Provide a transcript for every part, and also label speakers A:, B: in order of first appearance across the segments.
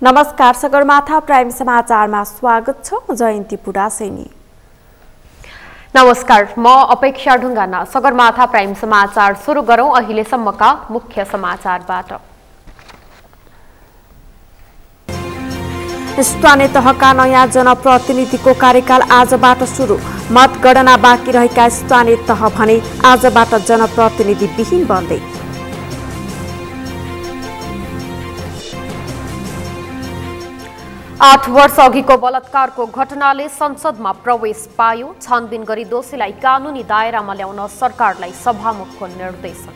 A: नमस्कार, सगरमाथा प्राइम समाचारमा स्वागत छ। म जयन्ती पुडासेनी।
B: नमस्कार, म अपेक्षा ढुङ्गाना। सगरमाथा प्राइम समाचार सुरु गरौं अहिलेसम्मका मुख्य समाचारबाट।
A: स्थानीय तहका नयाँ जनप्रतिनिधिको कार्यकाल आजबाट सुरु। मतगणना बाँकी रहेका स्थानीय तह भने आजबाट जनप्रतिनिधि विहीन बन्दै।
B: 8 वर्ष अघिको बलात्कारको घटनाले संसदमा प्रवेश पायो। छानबिन गरी दोषीलाई कानूनी दायरामा ल्याउन सरकारलाई सभामुखको निर्देशन।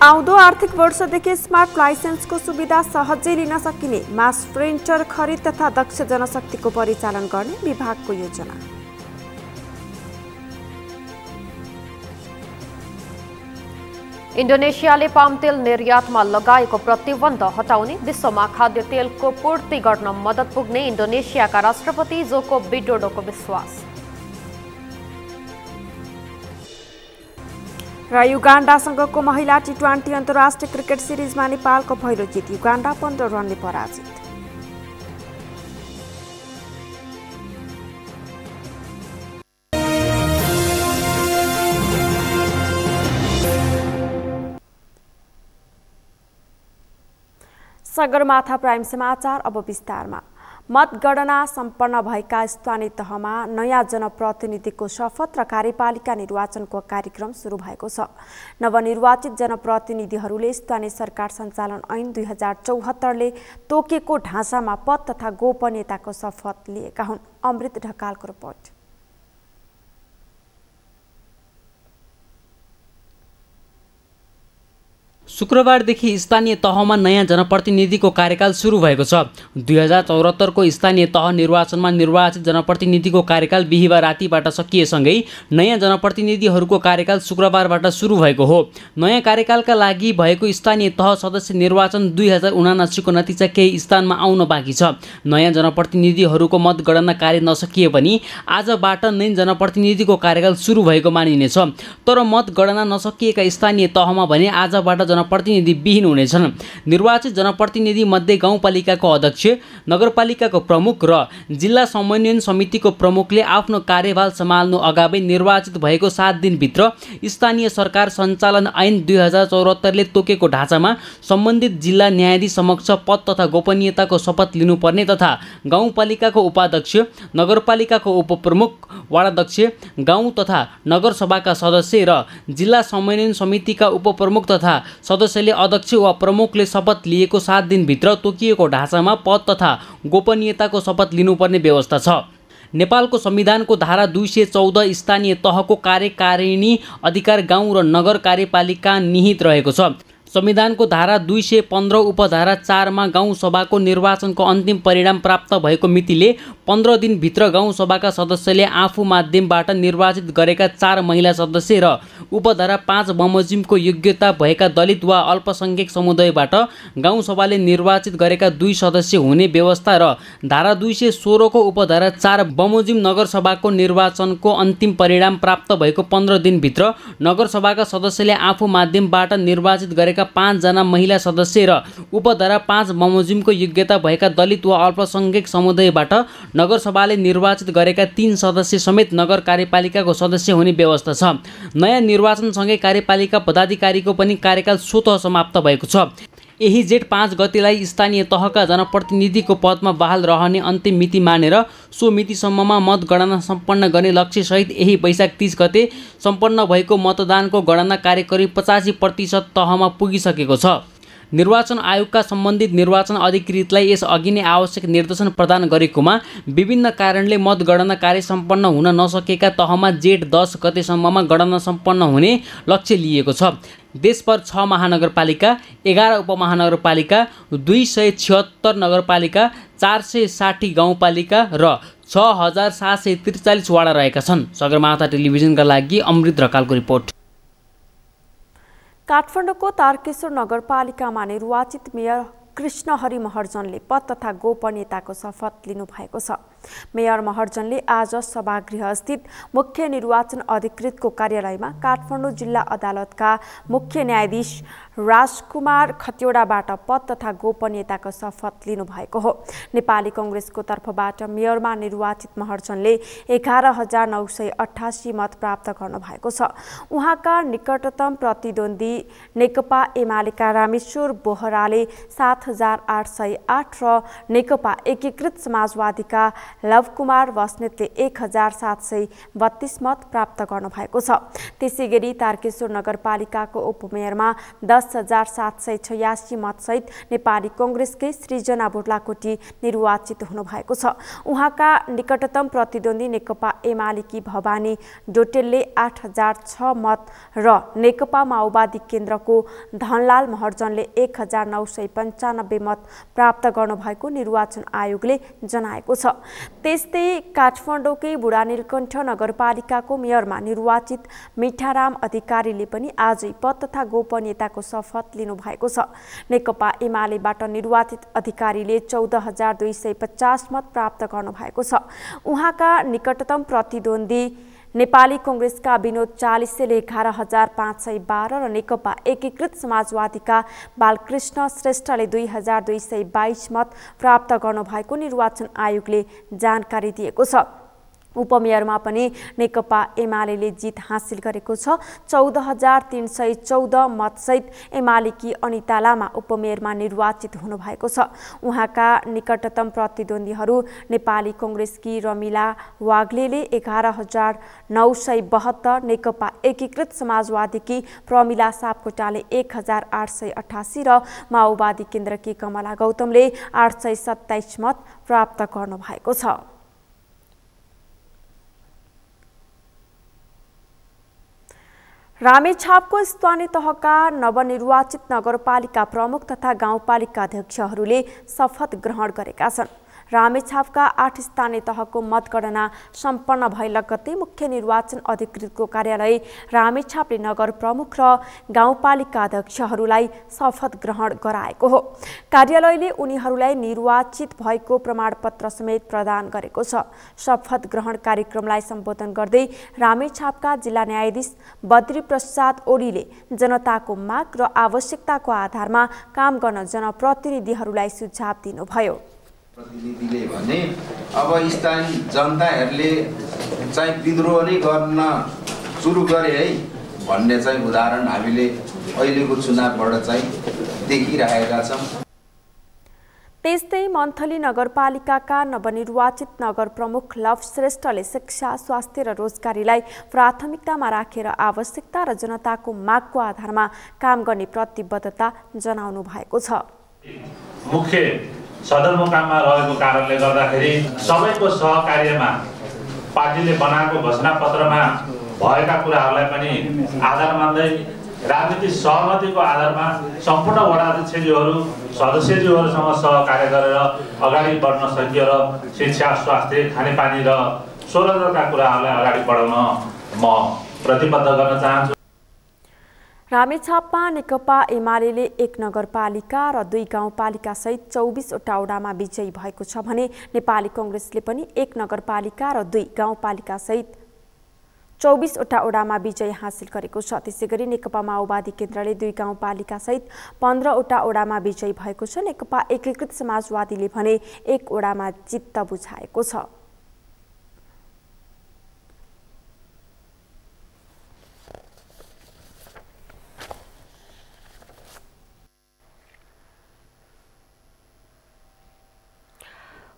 A: आउँदो आर्थिक वर्षदेखि स्मार्ट लाइसेन्सको सुविधा सहजै लिन सकिने मास प्रिन्टर खरिद तथा दक्ष जनशक्तिको परिचालन गर्ने विभागको योजना।
B: इन्डोनेसियाले पाम तेल निर्यातमा लगाएको प्रतिबन्ध हटाउने। विश्वमा खाद्य तेलको पूर्ति गर्न मद्दत पुग्ने इन्डोनेसियाका राष्ट्रपति जोको विडोडोको विश्वास।
A: र युगाण्डासँगको महिला टी20 अन्तर्राष्ट्रिय क्रिकेट सिरिजमा नेपालको पहिलो जित। युगाण्डा 15 रनले पराजित। सगरमाथा प्राइम समाचार अब विस्तारमा। मतगणना सम्पन्न भएका स्थानीय तहमा नयाँ जनप्रतिनिधिको शपथ र कार्यपालिका निर्वाचनको कार्यक्रम सुरु भएको छ। नवनिर्वाचित जनप्रतिनिधिहरूले स्थानीय सरकार सञ्चालन ऐन 2074ले तोकेको ढाँचामा पद तथा गोपनीयताको शपथ लिएका हुन्। अमृत ढकालको रिपोर्ट।
C: शुक्रबारदेखि स्थानीय तहमा नयाँ जनप्रतिनिधिको कार्यकाल सुरु भएको छ। 2074को स्थानीय तह निर्वाचनमा निर्वाचित जनप्रतिनिधिको कार्यकाल बिहीबार रातिबाट सकिएसँगै नयाँ जनप्रतिनिधिहरूको कार्यकाल शुक्रबारबाट सुरु भएको हो। नयाँ कार्यकालका लागि भएको स्थानीय तह सदस्य निर्वाचन 2079को नतिजा केही स्थानमा आउन बाँकी छ। नयाँ जनप्रतिनिधिहरूको मतगणना कार्य नसकिए पनि आजबाट नै जनप्रतिनिधिको कार्यकाल सुरु भएको मानिनेछ। तर मतगणना नसकिएका स्थानीय तहमा भने आजबाट जनप्रतिनिधि विहीन हुनेछन्। निर्वाचित जनप्रतिनिधि मध्ये गाउँपालिकाको अध्यक्ष, नगरपालिकाको प्रमुख र जिल्ला समन्वयन समितिको प्रमुखले आफ्नो कार्यभार सम्हाल्नु अगावै निर्वाचित भएको 7 दिनभित्र स्थानीय सरकार सञ्चालन ऐन 2074ले तोकेको ढाँचामा सम्बन्धित जिल्ला न्यायाधीश समक्ष पद तथा गोपनीयताको शपथ लिनुपर्ने तथा गाउँपालिकाको उपाध्यक्ष, नगरपालिकाको उपप्रमुख, वार्डाध्यक्ष, गाउँ तथा नगरसभाका सदस्य र जिल्ला समन्वयन समितिका उपप्रमुख तथा सदस्यले अध्यक्ष वा प्रमुखले शपथ लिएको 7 दिनभित्र तोकिएको ढाँचामा पद तथा गोपनीयताको शपथ लिनुपर्ने व्यवस्था छ। नेपालको संविधानको धारा 214 स्थानीय तहको कार्यकारिणी अधिकार गाउँ र नगर कार्यपालिका निहित रहेको छ। संविधानको धारा 215 उपधारा 4 मा गाउँसभाको निर्वाचनको अन्तिम परिणाम प्राप्त भएको मितिले 15 दिनभित्र गाउँसभाका सदस्यले आफू माध्यमबाट निर्वाचित गरेका 4 महिला सदस्य र उपधारा 5 बमोजिमको योग्यता भएका दलित वा अल्पसंख्यक समुदायबाट गाउँसभाले निर्वाचित गरेका 2 सदस्य हुने व्यवस्था र धारा 216 को उपधारा 4 बमोजिम नगरसभाको निर्वाचनको अन्तिम परिणाम प्राप्त भएको 15 दिनभित्र नगरसभाका सदस्यले आफू माध्यमबाट निर्वाचित गरेका 5 जना महिला सदस्य र उपधारा 5 बमोजिमको योग्यता भएका दलित वा अल्पसंख्यक समुदायबाट नगरसभाले निर्वाचित गरेका 3 सदस्य समेत नगर कार्यपालिकाको सदस्य हुने व्यवस्था छ। नयाँ निर्वाचनसँगै कार्यपालिका पदाधिकारीको पनि कार्यकाल स्वतः समाप्त भएको छ। यही जेठ 5 गतेलाई स्थानीय तहका जनप्रतिनिधिको पदमा बहाल रहने अन्तिम मिति मानेर सो मितिसम्ममा मतगणना सम्पन्न गर्ने लक्ष्यसहित यही वैशाख 30 गते सम्पन्न भएको मतदानको गणना कार्य करिब 85% तहमा पुगिसकेको छ। निर्वाचन आयोगका सम्बन्धित निर्वाचन अधिकृतलाई यस अघि नै आवश्यक निर्देशन प्रदान गरेकोमा विभिन्न कारणले मतगणना कार्य सम्पन्न हुन नसकेका तहमा जेठ 10 गतेसम्ममा गणना सम्पन्न हुने लक्ष्य लिएको छ। देशभर 6 महानगरपालिका, 11 उपमहानगरपालिका, 276 नगरपालिका, 460 गाउँपालिका र 6743 वडा रहेका छन्। सगरमाथा टेलिभिजनका लागि अमृत ढकालको रिपोर्ट।
A: काठमाडौँको तारकेश्वर नगरपालिकामा निर्वाचित मेयर कृष्णहरि महर्जनले पद तथा गोपनीयताको शपथ लिनुभएको छ। मेयर महर्जनले आज सभागृह स्थित मुख्य निर्वाचन अधिकृतको कार्यालयमा काठमाडौँ जिल्ला अदालतका मुख्य न्यायाधीश राजकुमार खतिवडाबाट पद तथा गोपनीयताको शपथ लिनुभएको हो। नेपाली कांग्रेसको तर्फबाट मेयरमा निर्वाचित महर्जनले 11,988 मत प्राप्त गर्नुभएको छ। उहाँका निकटतम प्रतिद्वन्दी नेकपा एमालेका रामेश्वर बोहराले 7,808 र नेकपा एकीकृत समाजवादीका लवकुमार बस्नेतले 1,732 मत प्राप्त गर्नुभएको छ। त्यसैगरी तारकेश्वर नगरपालिकाको उपमेयरमा 10,786 मतसहित नेपाली कांग्रेसकै सृजना बुर्लाकोटी निर्वाचित हुनुभएको छ। उहाँका निकटतम प्रतिद्वन्दी नेकपा एमालेकी भवानी डोटेलले 8,006 मत र नेकपा माओवादी केन्द्रको धनलाल महर्जनले 1,995 मत प्राप्त गर्नुभएको निर्वाचन आयोगले जनाएको छ। त्यस्तै काठमाडौँकै बुढानीलकण्ठ नगरपालिकाको मेयरमा निर्वाचित मिठाराम अधिकारीले पनि आजै पद तथा गोपनीयताको शपथ लिनुभएको छ। नेकपा एमालेबाट निर्वाचित अधिकारीले 14,250 मत प्राप्त गर्नुभएको छ। उहाँका निकटतम प्रतिद्वन्दी नेपाली कांग्रेसका विनोद चालिसेले 11,512 र नेकपा एकीकृत समाजवादीका बालकृष्ण श्रेष्ठले 2,222 मत प्राप्त गर्नुभएको निर्वाचन आयोगले जानकारी दिएको छ। उपमेयरमा पनि नेकपा एमालेले जित हासिल गरेको छ। 14,314 मतसहित एमालेकी अनिता लामा उपमेयरमा निर्वाचित हुनुभएको छ। उहाँका निकटतम प्रतिद्वन्दीहरू नेपाली कांग्रेसकी रमिला वाग्लेले 11,972, नेकपा एकीकृत समाजवादीकी प्रमिला सापकोटाले 1,888 र माओवादी केन्द्रकी कमला गौतमले 827 मत प्राप्त गर्नुभएको छ। रामेछापको स्थानीय तहका नवनिर्वाचित नगरपालिका प्रमुख तथा गाउँपालिका अध्यक्षहरूले शपथ ग्रहण गरेका छन्। रामेछापका 8 स्थानीय तहको मतगणना सम्पन्न भए लगत्तै मुख्य निर्वाचन अधिकृतको कार्यालय रामेछापले नगर प्रमुख र गाउँपालिका अध्यक्षहरूलाई शपथ ग्रहण गराएको हो। कार्यालयले उनीहरूलाई निर्वाचित भएको प्रमाणपत्र समेत प्रदान गरेको छ। शपथ ग्रहण कार्यक्रमलाई सम्बोधन गर्दै रामेछापका जिल्ला न्यायाधीश बद्री प्रसाद ओलीले जनताको माग र आवश्यकताको आधारमा काम गर्न जनप्रतिनिधिहरूलाई सुझाव दिनुभयो।
D: प्रतिनिधिले भने अब स्थानीय जनताहरूले चाहिँ विद्रोह नै गर्न सुरु गरे है भन्ने चाहिँ उदाहरण हामीले अहिलेको चुनावबाट चाहिँ देखिरहेका छौँ।
A: त्यस्तै मन्थली नगरपालिकाका नवनिर्वाचित नगर प्रमुख लव श्रेष्ठले शिक्षा, स्वास्थ्य र रोजगारीलाई प्राथमिकतामा राखेर आवश्यकता र जनताको मागको आधारमा काम गर्ने प्रतिबद्धता जनाउनु भएको छ।
E: मुख्य सदरमुकाममा रहेको कारणले गर्दाखेरि सबैको सहकार्यमा पार्टीले बनाएको घोषणापत्रमा भएका कुराहरूलाई पनि आधार मान्दै राजनीतिक सहमतिको आधारमा सम्पूर्ण वडाध्यक्षज्यूहरू सदस्यज्यूहरूसँग सहकार्य गरेर अगाडि बढ्न सकियो र शिक्षा, स्वास्थ्य, खानेपानी र 16 कुराहरूलाई अगाडि बढाउन म प्रतिबद्ध गर्न चाहन्छु।
A: रामेछापमा नेकपा एमालेले 1 नगरपालिका र 2 गाउँपालिका सहित 24 वटा वडामा विजयी भएको छ भने नेपाली कांग्रेसले पनि 1 नगरपालिका र 2 गाउँपालिका सहित 24 वटा वडामा विजय हासिल गरेको छ। त्यसैगरी नेकपा माओवादी केन्द्रले 2 गाउँपालिका सहित 15 वटा वडामा विजयी भएको छ। नेकपा एकीकृत समाजवादीले भने 1 वडामा जित्त बुझाएको छ।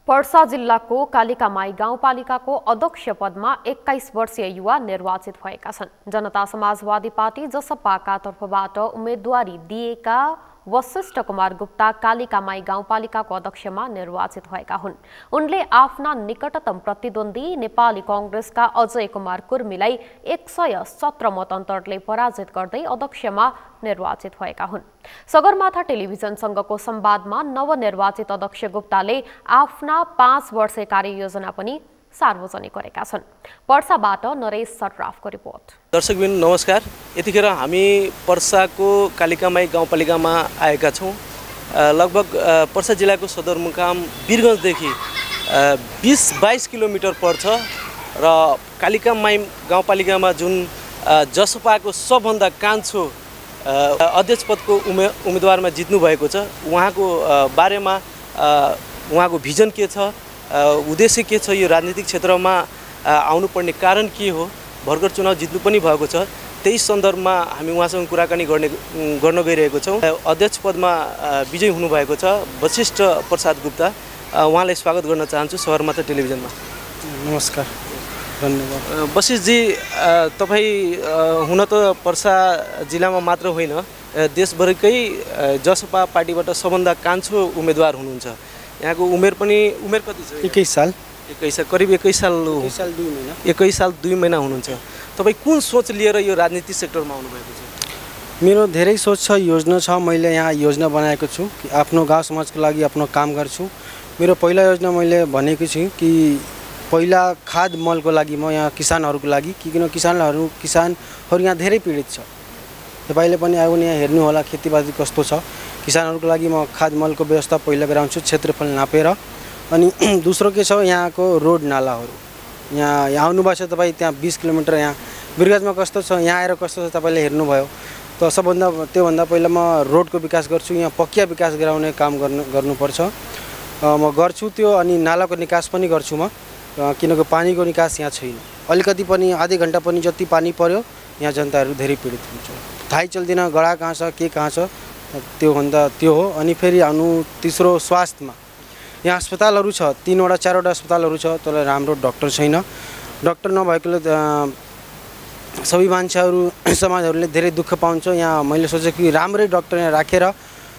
B: पर्सा जिल्लाको कालिकामाई गाउँपालिकाको अध्यक्ष पदमा 21 वर्षीय युवा निर्वाचित भएका छन्। जनता समाजवादी पार्टी जसपाका तर्फबाट उम्मेदवारी दिएका वशिष्ठ कुमार गुप्ता कालिकामाई गाउँपालिकाको अध्यक्षमा निर्वाचित भएका हुन्। उनले आफ्ना निकटतम प्रतिद्वन्दी नेपाली कांग्रेसका अजय कुमार कुर्मीलाई 117 मत अन्तरले पराजित गर्दै अध्यक्षमा निर्वाचित भएका हुन्। सगरमाथा टेलिभिजनसँगको संवादमा नवनिर्वाचित अध्यक्ष गुप्ताले आफ्ना 5 वर्षे कार्ययोजना पनि सार्वजनिक गरेका छन्। पर्साबाट नरेश सर्राफको रिपोर्ट।
F: दर्शकबिन नमस्कार। यतिखेर हामी पर्साको कालिकामाई गाउँपालिकामा आएका छौँ। लगभग पर्सा जिल्लाको सदरमुकाम वीरगञ्जदेखि 20-22 किलोमिटर पर्छ र कालिका माई गाउँपालिकामा जुन जसपाको सबभन्दा कान्छो अध्यक्ष पदको उम्मेदवारमा जित्नु भएको छ, उहाँको बारेमा उहाँको भिजन के छ, उद्देश्य के छ, यो राजनीतिक क्षेत्रमा आउनुपर्ने कारण के हो, भर्खर चुनाव जित्नु पनि भएको छ, त्यही सन्दर्भमा हामी उहाँसँग कुराकानी गर्न गइरहेको छौँ। अध्यक्ष पदमा विजयी हुनुभएको छ वशिष्ठ प्रसाद गुप्ता, उहाँलाई स्वागत गर्न चाहन्छु सगरमाथा टेलिभिजनमा।
G: नमस्कार, धन्यवाद।
F: वशिष्ठजी, तपाईँ हुन त पर्सा जिल्लामा मात्र होइन, देशभरिकै जसपा पार्टीबाट सबभन्दा कान्छो उम्मेदवार हुनुहुन्छ। यहाँको उमेर कति छ?
G: 21 साल।
F: करिब 21 साल 21 साल 2 महिना हुनुहुन्छ। तपाईँ कुन सोच लिएर यो राजनीतिक सेक्टरमा आउनुभएको छ?
G: मेरो धेरै सोच छ, योजना छ। मैले यहाँ योजना बनाएको छु कि आफ्नो गाउँ समाजको लागि आफ्नो काम गर्छु। मेरो पहिला योजना मैले भनेको छु कि पहिला खाद मलको लागि म यहाँ किसानहरूको लागि, किन किसानहरू यहाँ धेरै पीडित छ। तपाईँले पनि आउनु यहाँ हेर्नु होला खेतीपाती कस्तो छ। किसानहरूको लागि म खाद मलको व्यवस्था पहिला गराउँछु, क्षेत्रफल नापेर। अनि दोस्रो के छ, यहाँको रोड नालाहरू। यहाँ आउनुभएको छ तपाईँ, त्यहाँ 20 किलोमिटर यहाँ बिरगजमा कस्तो छ, यहाँ आएर कस्तो छ तपाईँले हेर्नुभयो। त त्योभन्दा पहिला म रोडको विकास गर्छु, यहाँ पक्किया विकास गराउने काम गर्नुपर्छ, म गर्छु त्यो। अनि नालाको निकास पनि गर्छु म, किनकि पानीको निकास यहाँ छैन। अलिकति पनि आधै घन्टा पनि जति पानी पर्यो यहाँ जनताहरू धेरै पीडित हुन्छ। थाहै चल्दैन गडा कहाँ छ के कहाँ छ, त्यो हो। अनि फेरि आउनु तेस्रो स्वास्थ्यमा, यहाँ अस्पतालहरू छ 3-4वटा अस्पतालहरू छ, तर राम्रो डाक्टर छैन। डाक्टर नभएकोले सबै मान्छेहरू समाजहरूले धेरै दुःख पाउँछ। यहाँ मैले सोचेको कि राम्रै डाक्टर यहाँ राखेर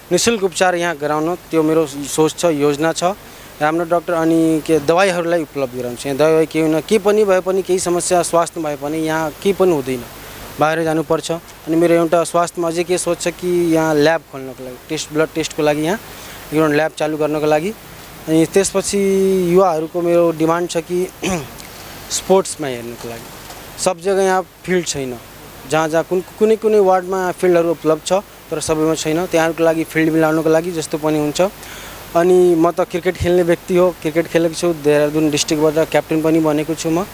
G: निःशुल्क उपचार यहाँ गराउन, त्यो मेरो सोच छ, योजना छ। राम्रो डाक्टर अनि के दबाईहरूलाई उपलब्ध गराउँछ। यहाँ दबाई केही पनि भए पनि, केही समस्या स्वास्थ्य भए पनि यहाँ केही पनि हुँदैन, बाहिर जानुपर्छ। अनि मेरो एउटा स्वास्थ्यमा अझै के सोच छ कि यहाँ ल्याब खोल्नको लागि, ब्लड टेस्टको लागि यहाँ एउटा ल्याब चालु गर्नको लागि। अनि त्यसपछि युवाहरूको मेरो डिमान्ड छ कि स्पोर्ट्समा हेर्नको लागि सब जग्गा यहाँ फिल्ड छैन, जहाँ कुनै वार्डमा फिल्डहरू उपलब्ध छ तर सबैमा छैन। त्यहाँको लागि फिल्ड मिलाउनको लागि जस्तो पनि हुन्छ। अनि म त क्रिकेट खेल्ने व्यक्ति हो, क्रिकेट खेलेको छु, देहरादून डिस्ट्रिक्टबाट क्याप्टेन पनि बनेको छु म।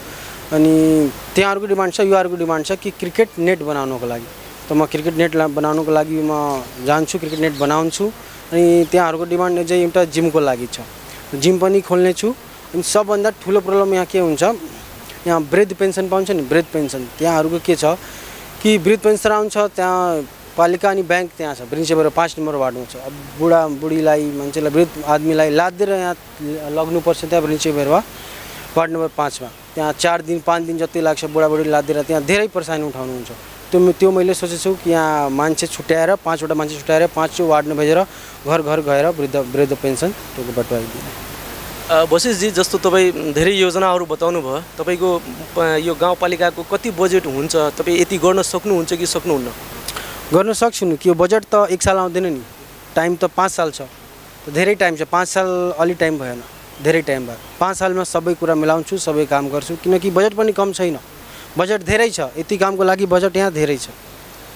G: अनि त्यहाँहरूको डिमान्ड छ, युवाहरूको डिमान्ड छ कि क्रिकेट नेट बनाउनको लागि। त म क्रिकेट नेट बनाउनको लागि म जान्छु, क्रिकेट नेट बनाउँछु। अनि त्यहाँहरूको डिमान्ड चाहिँ एउटा जिमको लागि छ, जिम पनि खोल्ने छु। अनि सबभन्दा ठुलो प्रब्लम यहाँ के हुन्छ, यहाँ वृद्ध पेन्सन पाउँछ नि, वृद्ध पेन्सन त्यहाँहरूको के छ कि वृद्ध पेन्सन आउँछ, त्यहाँ पालिका अनि ब्याङ्क त्यहाँ छ, ब्रिन्चेबाट 5 नम्बर वार्डमा छ। अब बुढीलाई मान्छेलाई वृद्ध आदमीलाई लादेर यहाँ लग्नुपर्छ, त्यहाँ ब्रिन्चेबेरमा वार्ड नम्बर 5मा त्यहाँ 4 दिन 5 दिन जति लाग्छ बुढाबुढी लादेर, त्यहाँ धेरै परेसानी उठाउनुहुन्छ। त्यो मैले सोचेको छु कि यहाँ मान्छे छुट्याएर 5वटा मान्छे छुट्याएर 5 वार्डमा भेजेर घर गएर वृद्ध पेन्सन त्यो बटुवाइदिने।
F: वशिष्ठजी, जस्तो तपाईँ धेरै योजनाहरू बताउनु भयो, तपाईँको यो गाउँपालिकाको कति बजेट हुन्छ, तपाईँ यति गर्न सक्नुहुन्छ कि सक्नुहुन्न?
G: गर्न सक्छु नि, कि यो बजेट त 1 साल आउँदैन नि, टाइम त 5 साल छ, धेरै टाइम छ। 5 साल अलि टाइम भएन, धेरै टाइम भयो। 5 सालमा सबै कुरा मिलाउँछु, सबै काम गर्छु, किनकि बजेट पनि कम छैन, बजेट धेरै छ। यति कामको लागि बजेट यहाँ धेरै छ।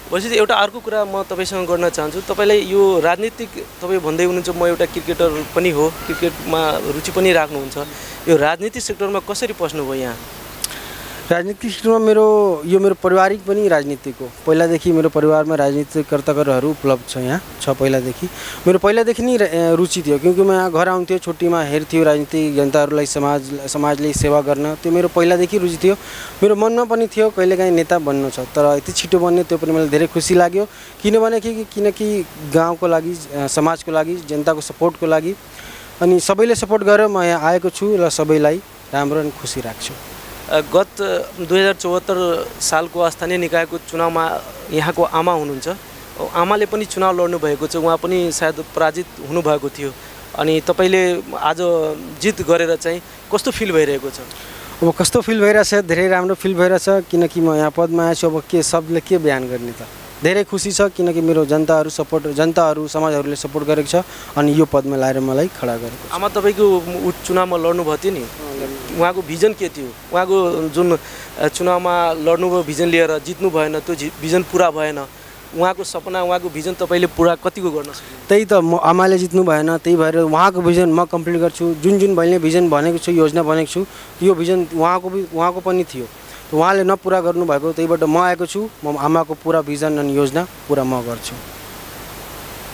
F: वशिष्ठ, एउटा अर्को कुरा म तपाईँसँग गर्न चाहन्छु। तपाईँलाई यो राजनीतिक, तपाईँ भन्दै हुनुहुन्छ म एउटा क्रिकेटर पनि हो, क्रिकेटमा रुचि पनि राख्नुहुन्छ, यो राजनीतिक सेक्टरमा कसरी पस्नुभयो यहाँ?
G: राजनीतिक क्षेत्रमा मेरो पारिवारिक पनि राजनीतिक हो। पहिलादेखि मेरो परिवारमा राजनीतिकर्ताहरू उपलब्ध छ, यहाँ छ पहिलादेखि। मेरो पहिलादेखि नै रुचि थियो, क्योंकि म यहाँ घर आउँथ्यो छुट्टीमा, हेर्थ्यो राजनीतिक जनताहरूलाई, समाजले सेवा गर्न, त्यो मेरो पहिलादेखि रुचि थियो। मेरो मनमा पनि थियो कहिलेकाहीँ नेता बन्नु छ, तर यति छिटो बन्ने त्यो पनि मलाई धेरै खुसी लाग्यो। किनकि गाउँको लागि, समाजको लागि, जनताको सपोर्टको लागि अनि सबैले सपोर्ट गरेर म यहाँ आएको छु र सबैलाई राम्रो अनि खुसी राख्छु।
F: गत 2074 सालको स्थानीय निकायको चुनावमा यहाँको आमा हुनुहुन्छ, आमाले पनि चुनाव लड्नु भएको छ, उहाँ पनि सायद पराजित हुनुभएको थियो। अनि तपाईँले आज जित गरेर चाहिँ कस्तो फिल भइरहेको छ?
G: अब कस्तो फिल भइरहेछ, धेरै राम्रो फिल भइरहेछ, किनकि म यहाँ पदमा आएछु। अब के सबले के बयान गर्ने त, धेरै खुसी छ, किनकि मेरो जनताहरू समाजहरूले सपोर्ट गरेको छ अनि यो पदमा ल्याएर मलाई खडा गरेको छ।
F: आमा तपाईँको चुनावमा लड्नुभएको थियो नि, उहाँको भिजन के थियो? उहाँको जुन चुनावमा लड्नुभयो भिजन लिएर, जित्नु भएन, त्यो भिजन पुरा भएन, उहाँको सपना उहाँको भिजन तपाईँले पुरा कतिको गर्न सक्नुहुन्छ?
G: त्यही त आमाले जित्नु भएन, त्यही भएर उहाँको भिजन म कम्प्लिट गर्छु। जुन मैले भिजन भनेको छु, योजना भनेको छु, यो भिजन उहाँको पनि थियो, उहाँले नपुरा गर्नुभएको, त्यहीबाट म आएको छु। म आमाको पुरा भिजन अनि योजना पुरा म गर्छु।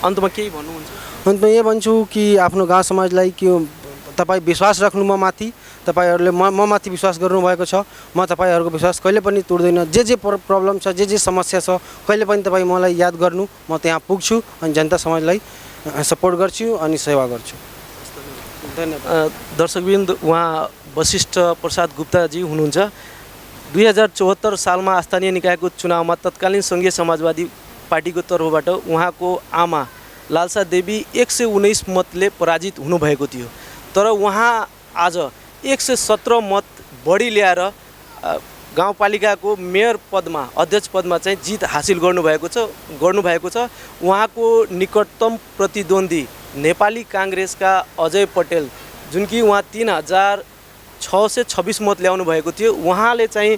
F: अन्तमा केही भन्नुहुन्छ?
G: अन्तमा यो भन्छु कि आफ्नो गाउँ समाजलाई कि तपाईँ विश्वास राख्नु म माथि, तपाईँहरूले म माथि विश्वास गर्नुभएको छ। म तपाईँहरूको विश्वास कहिले पनि तोड्दैन। जे प्रब्लम छ, जे समस्या छ, कहिले पनि तपाईँ मलाई याद गर्नु, म त्यहाँ पुग्छु अनि जनता समाजलाई सपोर्ट गर्छु अनि सेवा गर्छु।
F: धन्यवाद। दर्शकवृन्द, उहाँ वशिष्ठ प्रसाद गुप्ताजी हुनुहुन्छ। 2074 सालमा स्थानीय निकायको चुनावमा तत्कालीन सङ्घीय समाजवादी पार्टीको तर्फबाट उहाँको आमा लालसा देवी 119 मतले पराजित हुनुभएको थियो। तर उहाँ आज 117 मत बढी ल्याएर गाउँपालिकाको मेयर पदमा, अध्यक्ष पदमा चाहिँ जित हासिल गर्नुभएको छ। उहाँको निकटतम प्रतिद्वन्दी नेपाली काङ्ग्रेसका अजय पटेल, जुन कि उहाँ 3626 मत ल्याउनु भएको थियो, उहाँले चाहिँ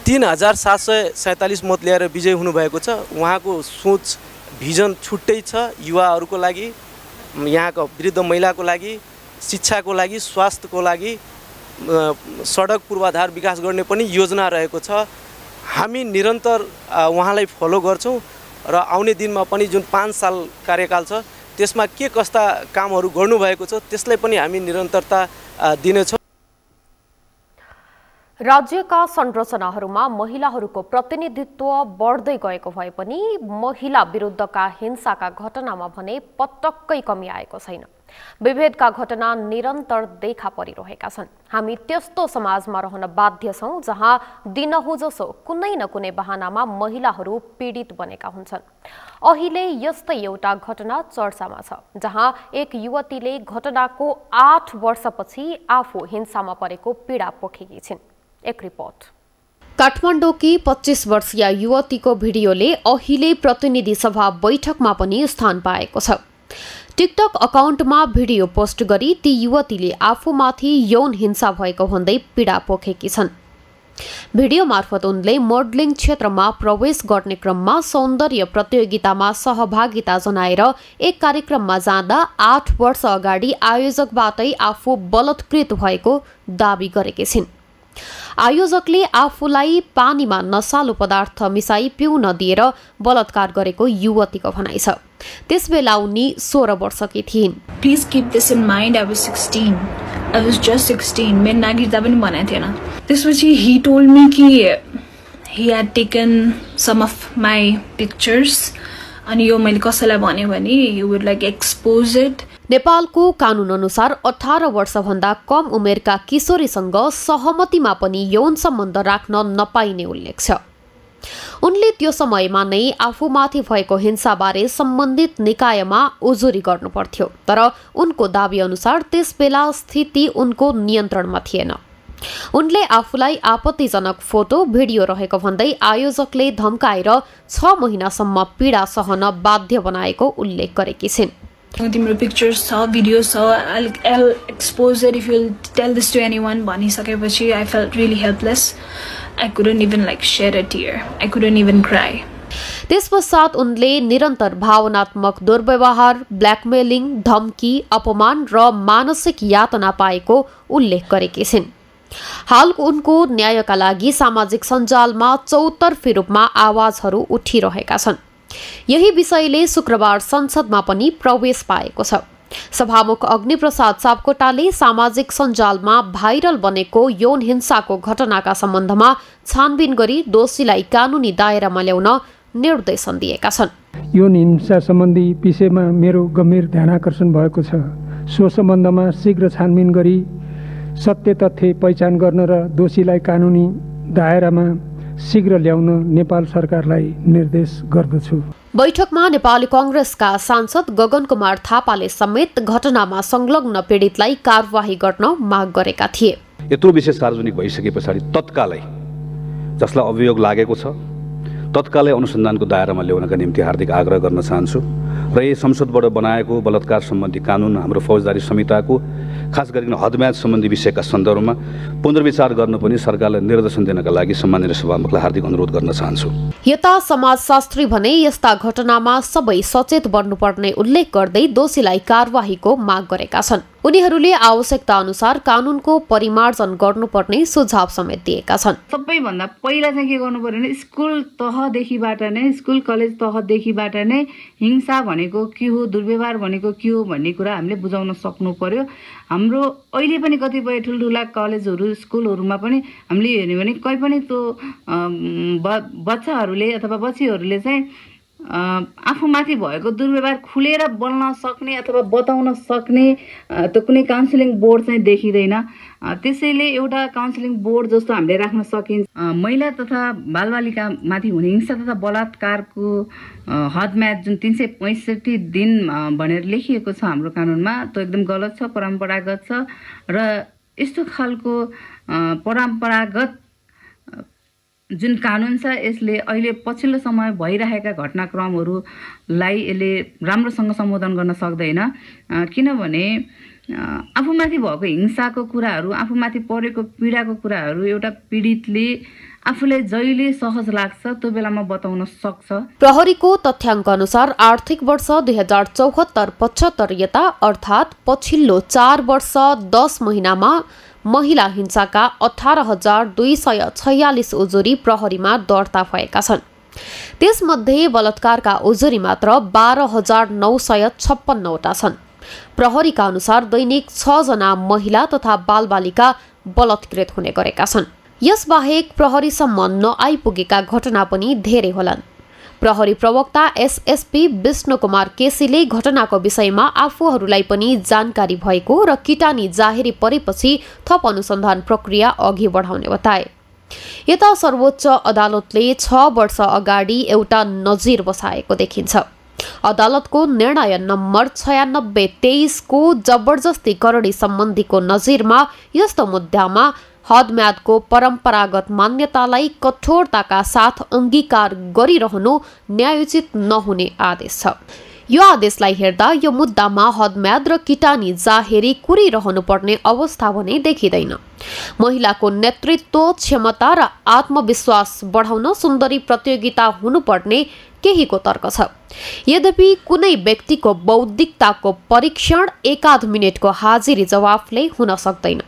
F: 3747 मत ल्याएर विजयी हुनुभएको छ। उहाँको सोच भिजन छुट्टै छ। युवाहरूको लागि, यहाँको वृद्ध महिलाको लागि, शिक्षाको लागि, स्वास्थ्यको लागि, सडक पूर्वाधार विकास गर्ने पनि योजना रहेको छ। हामी निरन्तर उहाँलाई फलो गर्छौँ र आउने दिनमा पनि जुन 5 साल कार्यकाल छ त्यसमा के कस्ता कामहरू गर्नुभएको छ त्यसलाई पनि हामी निरन्तरता दिनेछौँ।
B: राज्यका संरचनाहरूमा महिलाहरूको प्रतिनिधित्व बढ्दै गएको भए पनि महिला विरुद्धका हिंसाका घटनामा भने पटक्कै कमी आएको छैन। विभेदका घटना निरन्तर देखा परिरहेका छन्। हामी त्यस्तो समाजमा रहन बाध्य छौं जहाँ दिनहु जसो कुनै न कुनै बहानामा महिलाहरू पीडित बनेका हुन्छन्। अहिले यस्तै एउटा घटना चर्चामा छ जहाँ एक युवतीले घटनाको 8 वर्षपछि आफू हिंसामा परेको पीडा पोखेकी छिन्। एक रिपोर्ट। काठमाडौँकी 25 वर्षीय युवतीको भिडियोले अहिले प्रतिनिधि सभा बैठकमा पनि स्थान पाएको छ। टिकटक अकाउन्टमा भिडियो पोस्ट गरी ती युवतीले आफूमाथि यौन हिंसा भएको भन्दै पीडा पोखेकी छन्। भिडियो मार्फत उनले मोडलिङ क्षेत्रमा प्रवेश गर्ने क्रममा सौन्दर्य प्रतियोगितामा सहभागिता जनाएर एक कार्यक्रममा जाँदा 8 वर्ष अगाडि आयोजकबाटै आफू बलात्कृत भएको दावी गरेकी छिन्। आयोजकले आफूलाई पानीमा नशालु पदार्थ मिसाई पिउन दिएर बलात्कार गरेको युवतीको भनाइ छ। त्यसबेला उनी 16 वर्षकी थिइन्।
H: Please keep this in mind. I was 16. I was just 16. मेरो नागरिकता पनि बनाएको थिएन। त्यसपछि he told me कि he had taken some of my pictures अनि यो मैले कसैलाई भने भने he would like expose it.
B: नेपालको कानून अनुसार 18 वर्षभन्दा कम उमेरका किशोरीसँग सहमतिमा पनि यौन सम्बन्ध राख्न नपाइने उल्लेख छ। उनले त्यो समयमा नै आफूमाथि भएको हिंसाबारे सम्बन्धित निकायमा उजुरी गर्नुपर्थ्यो, तर उनको दावी अनुसार त्यसबेला स्थिति उनको नियन्त्रणमा थिएन। उनले आफूलाई आपत्तिजनक फोटो भिडियो रहेको भन्दै आयोजकले धम्काएर 6 महिनासम्म पीडा सहन बाध्य बनाएको उल्लेख गरेकी छिन्।
H: तिम्रो पिक्चर्स छ, भिडियोज छ, I'll expose it if you'll tell this to anyone भनिसकेपछि I felt really helpless. I couldn't even like shed a tear. I couldn't even cry.
B: त्यसपश्चात उनले निरन्तर भावनात्मक दुर्व्यवहार, ब्ल्याकमेलिङ, धम्की, अपमान र मानसिक यातना पाएको उल्लेख गरेकी छिन्। हाल उनको न्यायका लागि सामाजिक सञ्जालमा चौतर्फी रूपमा आवाजहरू उठिरहेका छन्। यही विषयले शुक्रबार संसदमा पनि प्रवेश पाएको छ। सभामुख अग्निप्रसाद सापकोटाले सामाजिक सञ्जालमा भाइरल बनेको यौन हिंसाको घटनाका सम्बन्धमा छानबिन गरी दोषीलाई कानुनी दायरामा ल्याउन निर्देशन दिएका छन्।
I: यौन हिंसा सम्बन्धी विषयमा मेरो गम्भीर ध्यानाकर्षण भएको छ। सो सम्बन्धमा शीघ्र छानबिन गरी सत्य तथ्य पहिचान गर्न र दोषीलाई कानुनी दायरामा शीघ्र ल्याउन नेपाल सरकारलाई निर्देश गर्दछु।
B: बैठकमा नेपाली कांग्रेसका सांसद गगन कुमार थापाले समेत घटनामा संलग्न पीडितलाई कारवाही गर्न माग गरेका थिए।
J: यत्रो विषय सार्वजनिक भइसके पछाडि तत्कालै जसलाई अभियोग लागेको छ तत्कालै अनुसन्धानको दायरामा ल्याउनका निम्ति हार्दिक आग्रह गर्न चाहन्छु र यस संसदबाट बनाएको बलात्कार सम्बन्धी कानुन हाम्रो फौजदारी संहिताको खास गरिकन हदम्याद सम्बन्धी विषयका सन्दर्भमा पुनर्विचार गर्न पनि सरकारलाई निर्देशन दिनका लागि सम्माननीय सभामुखलाई हार्दिक अनुरोध गर्न चाहन्छु।
B: यता समाजशास्त्री भने यस्ता घटनामा सबै सचेत बन्नुपर्ने उल्लेख गर्दै दोषीलाई कारवाहीको माग गरेका छन्। उनीहरूले आवश्यकता अनुसार कानुनको परिमार्जन गर्नुपर्ने सुझाव समेत दिएका छन्।
K: सबैभन्दा पहिला चाहिँ के गर्नु पर्यो भने स्कुल तहदेखिबाट नै स्कुल कलेज तहदेखिबाट नै हिंसा भनेको के हो, दुर्व्यवहार भनेको के हो भन्ने कुरा हामीले बुझाउन सक्नु पर्यो। हाम्रो अहिले पनि कतिपय ठुल्ठुला कलेजहरू स्कुलहरूमा पनि हामीले हेर्ने भने कहीँ पनि त्यो बच्चाहरूले अथवा बच्चीहरूले चाहिँ आफूमाथि भएको दुर्व्यवहार खुलेर बोल्न सक्ने अथवा बताउन सक्ने त्यो कुनै काउन्सिलिङ बोर्ड चाहिँ देखिँदैन। त्यसैले एउटा काउन्सिलिङ बोर्ड जस्तो हामीले राख्न सकिन्छ। महिला तथा बालबालिकामाथि हुने हिंसा तथा बलात्कारको हदम्याद जुन 365 दिन भनेर लेखिएको छ हाम्रो कानुनमा, त्यो एकदम गलत छ, परम्परागत छ र यस्तो खालको परम्परागत जुन कानुन छ यसले अहिले पछिल्लो समय भइरहेका घटनाक्रमहरूलाई यसले राम्रोसँग सम्बोधन गर्न सक्दैन। किनभने आफूमाथि भएको हिंसाको कुराहरू, आफूमाथि परेको पीडाको कुराहरू एउटा पीडितले आफूलाई जहिले सहज लाग्छ त्यो बेलामा बताउन सक्छ।
B: प्रहरीको तथ्याङ्क अनुसार आर्थिक वर्ष 2074-75 यता अर्थात् पछिल्लो 4 वर्ष 10 महिनामा महिला हिंसाका 18,246 उजुरी प्रहरीमा दर्ता भएका छन्। त्यसमध्ये बलात्कारका उजुरी मात्र 12,956 वटा छन्। प्रहरीका अनुसार दैनिक 6 जना महिला तथा बालबालिका बलात्कृत हुने गरेका छन्। यसबाहेक प्रहरीसम्म नआइपुगेका घटना पनि धेरै होलान्। प्रहरी प्रवक्ता एसएसपी विष्णु कुमार केसीले घटनाको विषयमा आफूहरूलाई पनि जानकारी भएको र किटानी जाहेरी परेपछि थप अनुसन्धान प्रक्रिया अघि बढाउने बताए। यता सर्वोच्च अदालतले 6 वर्ष अगाडि एउटा नजिर बसाएको देखिन्छ। अदालतको निर्णय नम्बर 9623 को जबरजस्ती करडी सम्बन्धीको नजिरमा यस्तो मुद्दामा हदम्यादको परम्परागत मान्यतालाई कठोरताका साथ अंगीकार गरिरहनु न्यायोचित नहुने आदेश छ। यो आदेशलाई हेर्दा यो मुद्दामा हदम्याद र किटानी जाहेरी कुरिरहनु पर्ने अवस्था भने देखिँदैन। महिलाको नेतृत्व क्षमता र आत्मविश्वास बढाउन सुन्दरी प्रतियोगिता हुनुपर्ने केहीको तर्क छ। यद्यपि कुनै व्यक्तिको बौद्धिकताको परीक्षण 1-8 मिनेटको हाजिरी जवाफले हुन सक्दैन।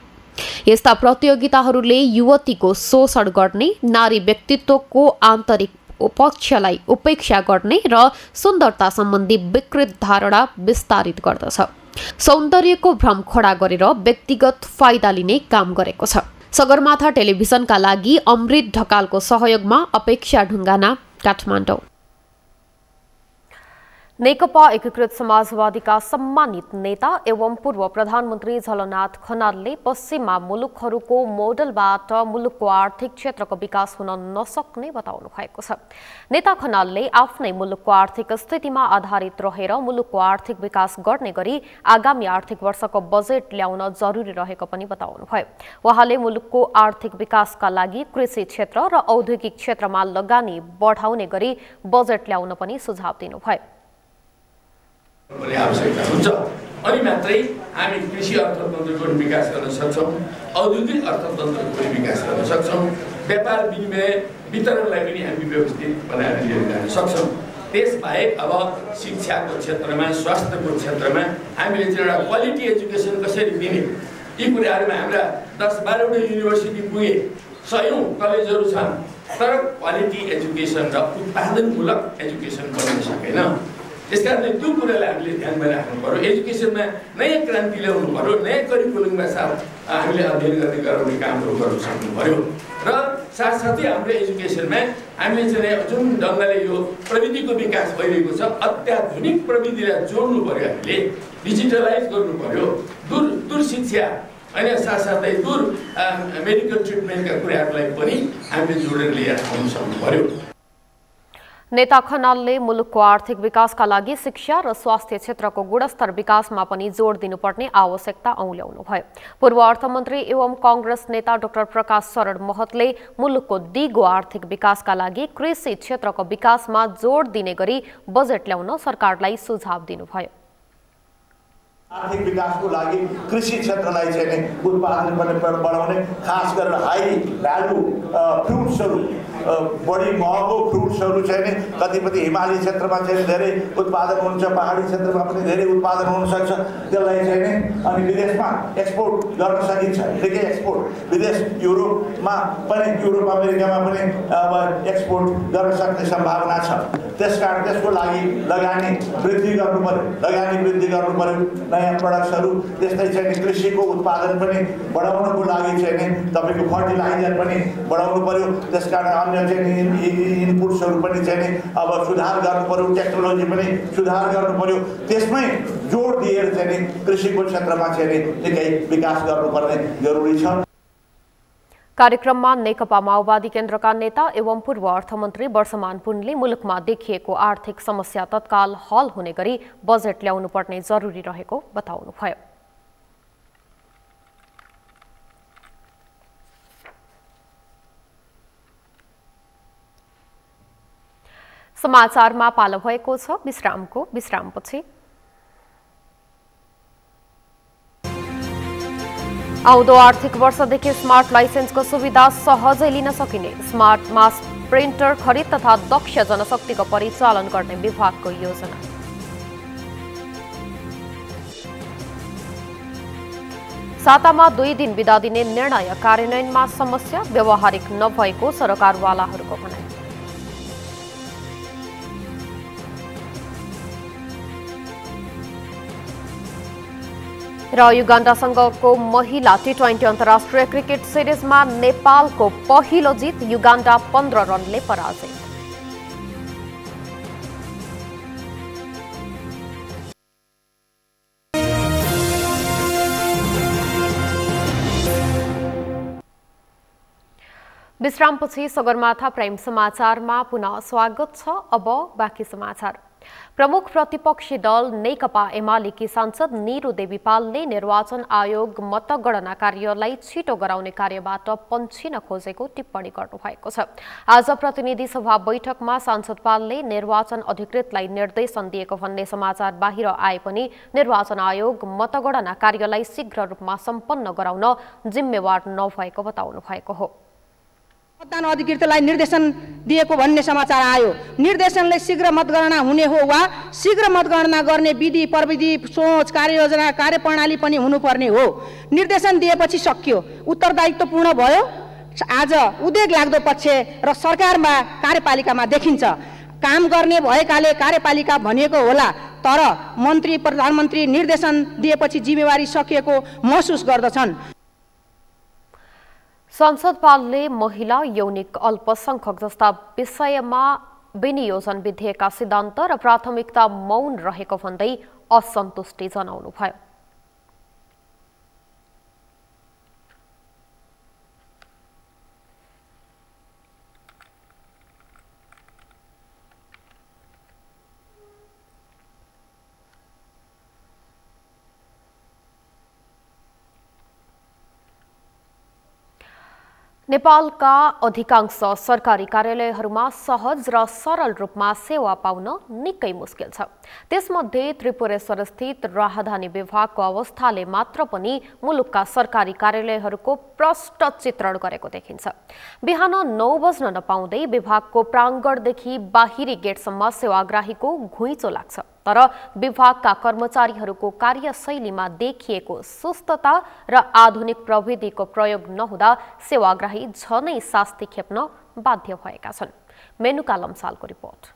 B: यस्ता प्रतियोगिताहरूले युवतीको शोषण गर्ने, नारी व्यक्तित्वको आन्तरिक पक्षलाई उपेक्षा गर्ने र सुन्दरता सम्बन्धी विकृत धारणा विस्तारित गर्दछ। सौन्दर्यको भ्रम खडा गरेर व्यक्तिगत फाइदा लिने काम गरेको छ। सगरमाथा टेलिभिजनका लागि अमृत ढकालको सहयोगमा अपेक्षा ढुङ्गाना, काठमाडौँ। नेकपा एकीकृत समाजवादीका सम्मानित नेता एवं पूर्व प्रधानमन्त्री झलनाथ खनालले पश्चिममा मुलुकहरूको मोडलबाट मुलुकको आर्थिक क्षेत्रको विकास हुन नसक्ने बताउनु भएको छ। नेता खनालले आफ्नै मुलुकको आर्थिक स्थितिमा आधारित रहेर मुलुकको आर्थिक विकास गर्ने गरी आगामी आर्थिक वर्षको बजेट ल्याउन जरुरी रहेको पनि बताउनुभयो। उहाँले मुलुकको आर्थिक विकासका लागि कृषि क्षेत्र र औद्योगिक क्षेत्रमा लगानी बढाउने गरी बजेट ल्याउन पनि सुझाव दिनुभयो।
L: आवश्यकता हुन्छ अनि मात्रै हामी कृषि अर्थतन्त्रको विकास गर्न सक्छौँ, औद्योगिक अर्थतन्त्रको पनि विकास गर्न सक्छौँ, व्यापार विनिमय वितरणलाई पनि हामी व्यवस्थित बनाएर लिएर जान सक्छौँ। त्यसबाहेक अब शिक्षाको क्षेत्रमा, स्वास्थ्यको क्षेत्रमा हामीले चाहिँ एउटा क्वालिटी एजुकेसन कसरी दिने, यी कुराहरूमा हाम्रा 10-12 वटा युनिभर्सिटी पुगे, 100औं कलेजहरू छन्, तर क्वालिटी एजुकेसन र उत्पादनमूलक एजुकेसन बन्न सकेन। यसकारणले त्यो कुरालाई हामीले ध्यानमा राख्नु पर्यो। एजुकेसनमा नयाँ क्रान्ति ल्याउनु पर्यो, नयाँ करिकुलमका साथ हामीले अध्ययन गर्ने गराउने कामहरू गर्न सक्नु पर्यो र साथसाथै हाम्रो एजुकेसनमा हामीले चाहिँ जुन ढङ्गले यो प्रविधिको विकास भइरहेको छ, अत्याधुनिक प्रविधिलाई जोड्नु पर्यो, हामीले डिजिटलाइज गर्नु पर्यो, दूर शिक्षा अनि साथसाथै दूर मेडिकल ट्रिटमेन्टका कुराहरूलाई पनि हामीले जोडेर लिएर आउन सक्नु पर्यो।
B: नेता खनालले मुलुकको आर्थिक विकासका लागि शिक्षा र स्वास्थ्य क्षेत्रको गुणस्तर विकासमा पनि जोड दिनुपर्ने आवश्यकता औल्याउनुभयो। पूर्व अर्थमन्त्री एवं कांग्रेस नेता डाक्टर प्रकाश शरण महतले मुलुकको दिगो आर्थिक विकासका लागि कृषि क्षेत्रको विकासमा जोड दिने गरी बजेट ल्याउन सरकारलाई सुझाव दिनुभयो।
M: आर्थिक विकासको लागि कृषि क्षेत्रलाई चाहिँ उत्पादन पनि बढाउने, खास गरेर हाई भ्यालु फ्रुट्सहरू, बढी महँगो फ्रुट्सहरू चाहिँ कतिपय हिमाली क्षेत्रमा चाहिँ धेरै उत्पादन हुन्छ, पहाडी क्षेत्रमा पनि धेरै उत्पादन हुनसक्छ, त्यसलाई चाहिँ अनि विदेशमा एक्सपोर्ट गर्न सकिन्छ। निकै एक्सपोर्ट विदेश युरोपमा पनि, युरोप अमेरिकामा पनि अब एक्सपोर्ट गर्न सक्ने सम्भावना छ। त्यसकारण त्यसको लागि लगानी वृद्धि गर्नु पर्यो, नयाँ प्रडक्ट्सहरू, त्यस्तै चाहिँ कृषिको उत्पादन पनि बढाउनको लागि चाहिँ तपाईँको फर्टिलाइजर पनि बढाउनु पर्यो। त्यसकारण अन्य चाहिँ इनपुट्सहरू पनि चाहिँ अब सुधार गर्नु पर्यो, टेक्नोलोजी पनि सुधार गर्नु पर्यो। त्यसमै जोड दिएर चाहिँ कृषिको क्षेत्रमा चाहिँ निकै विकास गर्नुपर्ने जरुरी छ।
B: कार्यक्रममा नेकपा माओवादी केन्द्रका नेता एवं पूर्व अर्थमन्त्री वर्षमान पुनले मुलुकमा देखिएको आर्थिक समस्या तत्काल हल हुने गरी बजेट ल्याउनु पर्ने जरुरी रहेको बताउनुभयो। समाचारमा पालो भएको छ विश्रामपछि। आउँदो आर्थिक वर्षदेखि स्मार्ट लाइसेन्सको सुविधा सहजै लिन सकिने, स्मार्ट मास प्रिन्टर खरिद तथा दक्ष जनशक्तिको परिचालन गर्ने विभागको योजना। सातामा 2 दिन बिदा दिने निर्णय कार्यान्वयनमा समस्या, व्यवहारिक नभएको सरकारवालाहरूको भनाइ। र युगाण्डासँगको महिला T20 अन्तर्राष्ट्रिय क्रिकेट सिरिजमा नेपालको पहिलो जित, युगाण्डा 15 रनले पराजित। विश्रामपछि सगरमाथा प्राइम समाचारमा पुनः स्वागत छ। अब बाँकी समाचार। प्रमुख प्रतिपक्षी दल नेकपा एमालेकी सांसद निरु देवीपालले निर्वाचन आयोग मतगणना कार्यलाई छिटो गराउने कार्यबाट पन्छिन खोजेको टिप्पणी गर्नुभएको छ। आज प्रतिनिधि सभा बैठकमा सांसद पालले निर्वाचन अधिकृतलाई निर्देशन दिएको भन्ने समाचार बाहिर आए पनि निर्वाचन आयोग मतगणना कार्यलाई शीघ्र रूपमा सम्पन्न गराउन जिम्मेवार नभएको बताउनु भएको हो।
N: मतदान अधिकृतलाई निर्देशन दिएको भन्ने समाचार आयो। निर्देशनले शीघ्र मतगणना हुने हो वा शीघ्र मतगणना गर्ने विधि प्रविधि सोच कार्ययोजना कार्यप्रणाली पनि हुनुपर्ने हो। निर्देशन दिएपछि सकियो, उत्तरदायित्वपूर्ण भयो। आज उद्योग लाग्दो पक्ष र सरकारमा कार्यपालिकामा देखिन्छ। काम गर्ने भएकाले कार्यपालिका भनिएको होला, तर मन्त्री प्रधानमन्त्री निर्देशन दिएपछि जिम्मेवारी सकिएको महसुस गर्दछन्।
B: सांसद पालले महिला, यौनिक अल्पसंख्यक जस्ता विषयमा विनियोजन विधेयकका सिद्धान्त र प्राथमिकता मौन रहेको भन्दै असन्तुष्टि जनाउनुभयो। नेपालका अधिकांश सरकारी कार्यालयहरूमा सहज र सरल रूपमा सेवा पाउन निकै मुस्किल छ। त्यसमध्ये त्रिपुरेश्वर स्थित राजधानी विभागको अवस्थाले मात्र पनि मुलुकका सरकारी कार्यालयहरूको प्रष्ट चित्रण गरेको देखिन्छ। बिहान 9 बज्न नपाउँदै विभागको प्राङ्गणदेखि बाहिरी गेटसम्म सेवाग्राहीको घुइँचो लाग्छ, तर विभागका कर्मचारीहरूको कार्यशैलीमा देखिएको सुस्तता र आधुनिक प्रविधिको प्रयोग नहुँदा सेवाग्राही झनै शास्ति खेप्न बाध्य भएका छन्। मेनुका लम्सालको रिपोर्ट।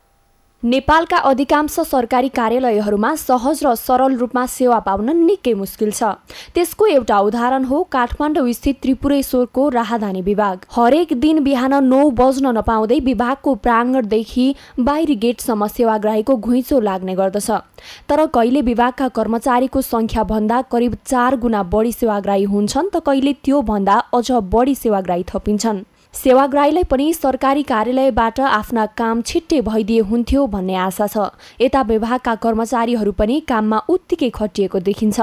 O: नेपालका अधिकांश सरकारी कार्यालयहरूमा सहज र सरल रूपमा सेवा पाउन निकै मुस्किल छ। त्यसको एउटा उदाहरण हो काठमाडौँ स्थित त्रिपुरेश्वरको राजधानी विभाग। हरेक दिन बिहान 9 बज्न नपाउँदै विभागको प्राङ्गणदेखि बाहिरी गेटसम्म सेवाग्राहीको घुइँचो लाग्ने गर्दछ। तर कहिले विभागका कर्मचारीको संख्या भन्दा करिब 4 गुणा बढी सेवाग्राही हुन्छन् त कहिले त्यो भन्दा अझ बढी सेवाग्राही थपिन्छन्। सेवाग्राहीलाई पनि सरकारी कार्यालयबाट आफ्ना काम छिट्टै भइदिए हुन्थ्यो भन्ने आशा छ। यता विभागका कर्मचारीहरू पनि काममा उत्तिकै खटिएको देखिन्छ।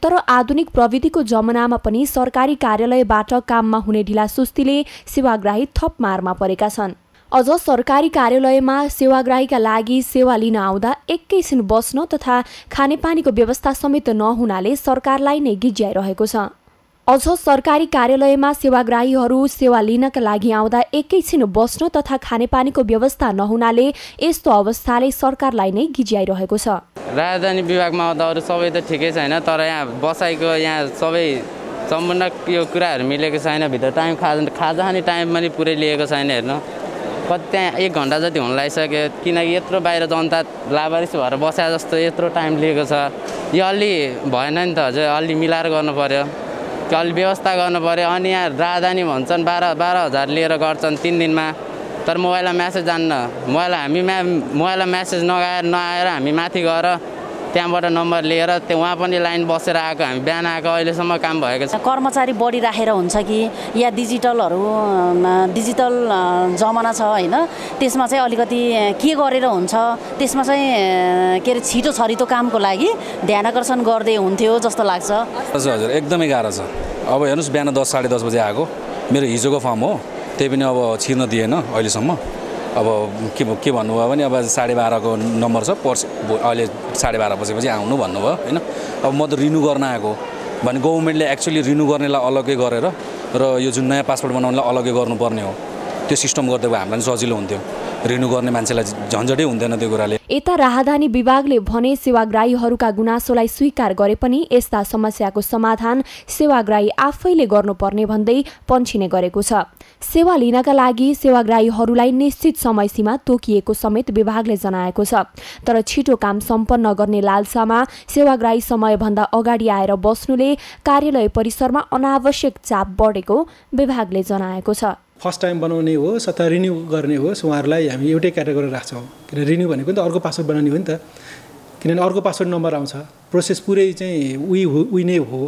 O: तर आधुनिक प्रविधिको जमानामा पनि सरकारी कार्यालयबाट काममा हुने ढिलासुस्तीले सेवाग्राही थप मारमा परेका छन्। अझ सरकारी कार्यालयमा सेवाग्राहीका लागि सेवा लिन आउँदा एकैछिन बस्न तथा खानेपानीको व्यवस्था समेत नहुनाले सरकारलाई नै गिज्याइरहेको छ। अझ सरकारी कार्यालयमा सेवाग्राहीहरू सेवा लिनका लागि आउँदा एकैछिन बस्न तथा खानेपानीको व्यवस्था नहुनाले यस्तो अवस्थाले सरकारलाई नै गिज्याइरहेको छ।
P: राजधानी विभागमा आउँदा अरू सबै त ठिकै छैन, तर यहाँ बसाइको यहाँ सबै सम्पूर्ण यो कुराहरू मिलेको छैन। भित्र टाइम खाजा खाने टाइम पनि पुरै लिएको छैन। हेर्नु कति त्यहाँ 1 घन्टा जति हुन लागिसक्यो, किनकि यत्रो बाहिर जनता लावारिस भएर बस्या जस्तो यत्रो टाइम लिएको छ। यो अलि भएन नि त, हजुर अलि मिलाएर गर्नु पर्यो, अलि व्यवस्था गर्नु पर्यो। अनि यहाँ राजधानी भन्छन् 12,000 लिएर गर्छन् 3 दिनमा, तर मोबाइलमा म्यासेज जान्न। मोबाइलमा म्यासेज नआएर हामी माथि गएर त्यहाँबाट नम्बर लिएर वहाँ पनि लाइन बसेर आएको, हामी बिहान आएको, अहिलेसम्म काम भएको छ।
Q: कर्मचारी बढी राखेर हुन्छ कि या डिजिटल जमाना छ हैन, त्यसमा चाहिँ अलिकति के गरेर हुन्छ, त्यसमा चाहिँ के अरे छिटो छरितो कामको लागि ध्यान आकर्षण गर्दै हुन्थ्यो जस्तो लाग्छ।
R: हजुर एकदमै गाह्रो छ। अब हेर्नुहोस् बिहान 10 साढे 10 बजे आएको, मेरो हिजोको फर्म हो, त्यही पनि अब छिर्न दिएन अहिलेसम्म। अब के भन्नुभयो भने अब 12:30 को नम्बर छ, अहिले 12:30 बजेपछि आउनु भन्नुभयो हैन। अब म त रिन्यू गर्न आएको भने गभर्नमेन्टले एक्चुअली रिन्यू गर्नेलाई अलग्गै गरेर र यो जुन नयाँ पासपोर्ट बनाउनेलाई अलग्गै गर्नुपर्ने हो। त्यो सिस्टम गरिदिएको हामीलाई सजिलो हुन्थ्यो, रिन्यू गर्ने मान्छेलाई झन्झटै हुँदैन त्यो कुराले।
O: यता राहदानी विभागले भने सेवाग्राहीहरूका गुनासोलाई स्वीकार गरे पनि यस्ता समस्याको समाधान सेवाग्राही आफैले गर्नुपर्ने भन्दै पन्छिने गरेको छ। सेवा लिनका लागि सेवाग्राहीहरूलाई निश्चित समय सीमा तोकिएको समेत विभागले जनाएको छ, तर छिटो काम सम्पन्न गर्ने लालसामा सेवाग्राही समयभन्दा अगाडि आएर बस्नुले कार्यालय परिसरमा अनावश्यक चाप बढेको विभागले जनाएको छ।
S: फर्स्ट टाइम बनाउने होस् अथवा रिन्यू गर्ने होस्, उहाँहरूलाई हामी एउटै क्याटेगोरी राख्छौँ। किन रिन्यू भनेको नि त अर्को पासवर्ड बनाउने हो नि त, किनभने अर्को पासवर्ड नम्बर आउँछ। प्रोसेस पुरै चाहिँ उही नै हो,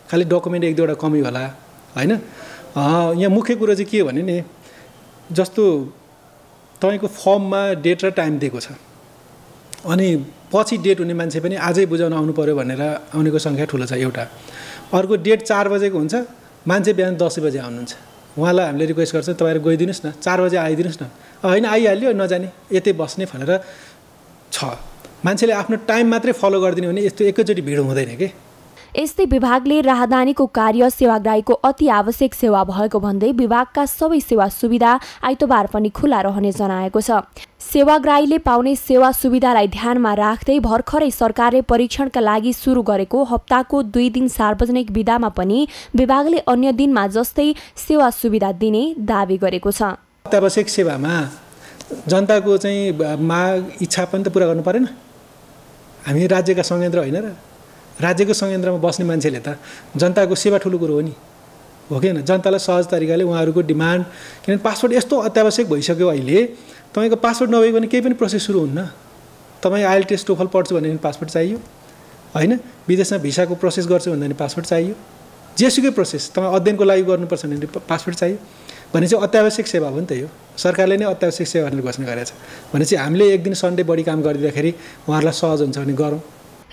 S: खालि डकुमेन्ट 1-2वटा कमी होला हैन। यहाँ मुख्य कुरो चाहिँ के हो भने नि, जस्तो तपाईँको फर्ममा डेट र टाइम दिएको छ, अनि पछि डेट हुने मान्छे पनि आजै बुझाउन आउनु पर्यो भनेर आउनेको सङ्ख्या ठुलो छ एउटा। अर्को डेट 4 बजेको हुन्छ, मान्छे बिहान 10 बजे आउनुहुन्छ, उहाँलाई हामीले रिक्वेस्ट गर्छौँ तपाईँहरू गइदिनुहोस् न, 4 बजे आइदिनुहोस् न। होइन आइहाल्यो नजाने यतै बस्ने भनेर छ। मान्छेले आफ्नो टाइम मात्रै फलो गरिदिने भने यस्तो एकैचोटि भिड हुँदैन के।
O: यस्तै विभागले राहदानीको कार्य सेवाग्राहीको अति आवश्यक सेवा भएको भन्दै विभागका सबै सेवा सुविधा आइतबार पनि खुला रहने जनाएको छ। सेवाग्राहीले पाउने सेवा सुविधालाई ध्यानमा राख्दै भर्खरै सरकारले परीक्षणका लागि सुरु गरेको हप्ताको 2 दिन सार्वजनिक बिदामा पनि विभागले अन्य दिनमा जस्तै सेवा सुविधा दिने दावी गरेको छ।
S: अत्यावश्यक सेवामा जनताको चाहिँ माग इच्छा पनि त पुरा गर्नु परेन। हामी राज्यका संयन्त्र होइन र, राज्यको संयन्त्रमा बस्ने मान्छेले त जनताको सेवा ठुलो कुरो हो नि, हो कि होइन। जनतालाई सहज तरिकाले उहाँहरूको डिमान्ड, किनभने पासपोर्ट यस्तो अत्यावश्यक भइसक्यो अहिले, तपाईँको पासपोर्ट नभएको भने केही पनि प्रोसेस सुरु हुन्न। तपाईँ IELTS TOEFL पढ्छु भने पासपोर्ट चाहियो होइन, विदेशमा भिसाको प्रोसेस गर्छु भन्दा पासपोर्ट चाहियो, जेसुकै प्रोसेस तपाईँ अध्ययनको लागि गर्नुपर्छ भने पासपोर्ट चाहियो। भने चाहिँ अत्यावश्यक सेवा हो नि त, यो सरकारले नै अत्यावश्यक सेवा भनेर घोषणा गरेको छ। भने चाहिँ हामीले एक दिन सन्डे बढी काम गरिदिँदाखेरि उहाँहरूलाई सहज हुन्छ भने गरौँ।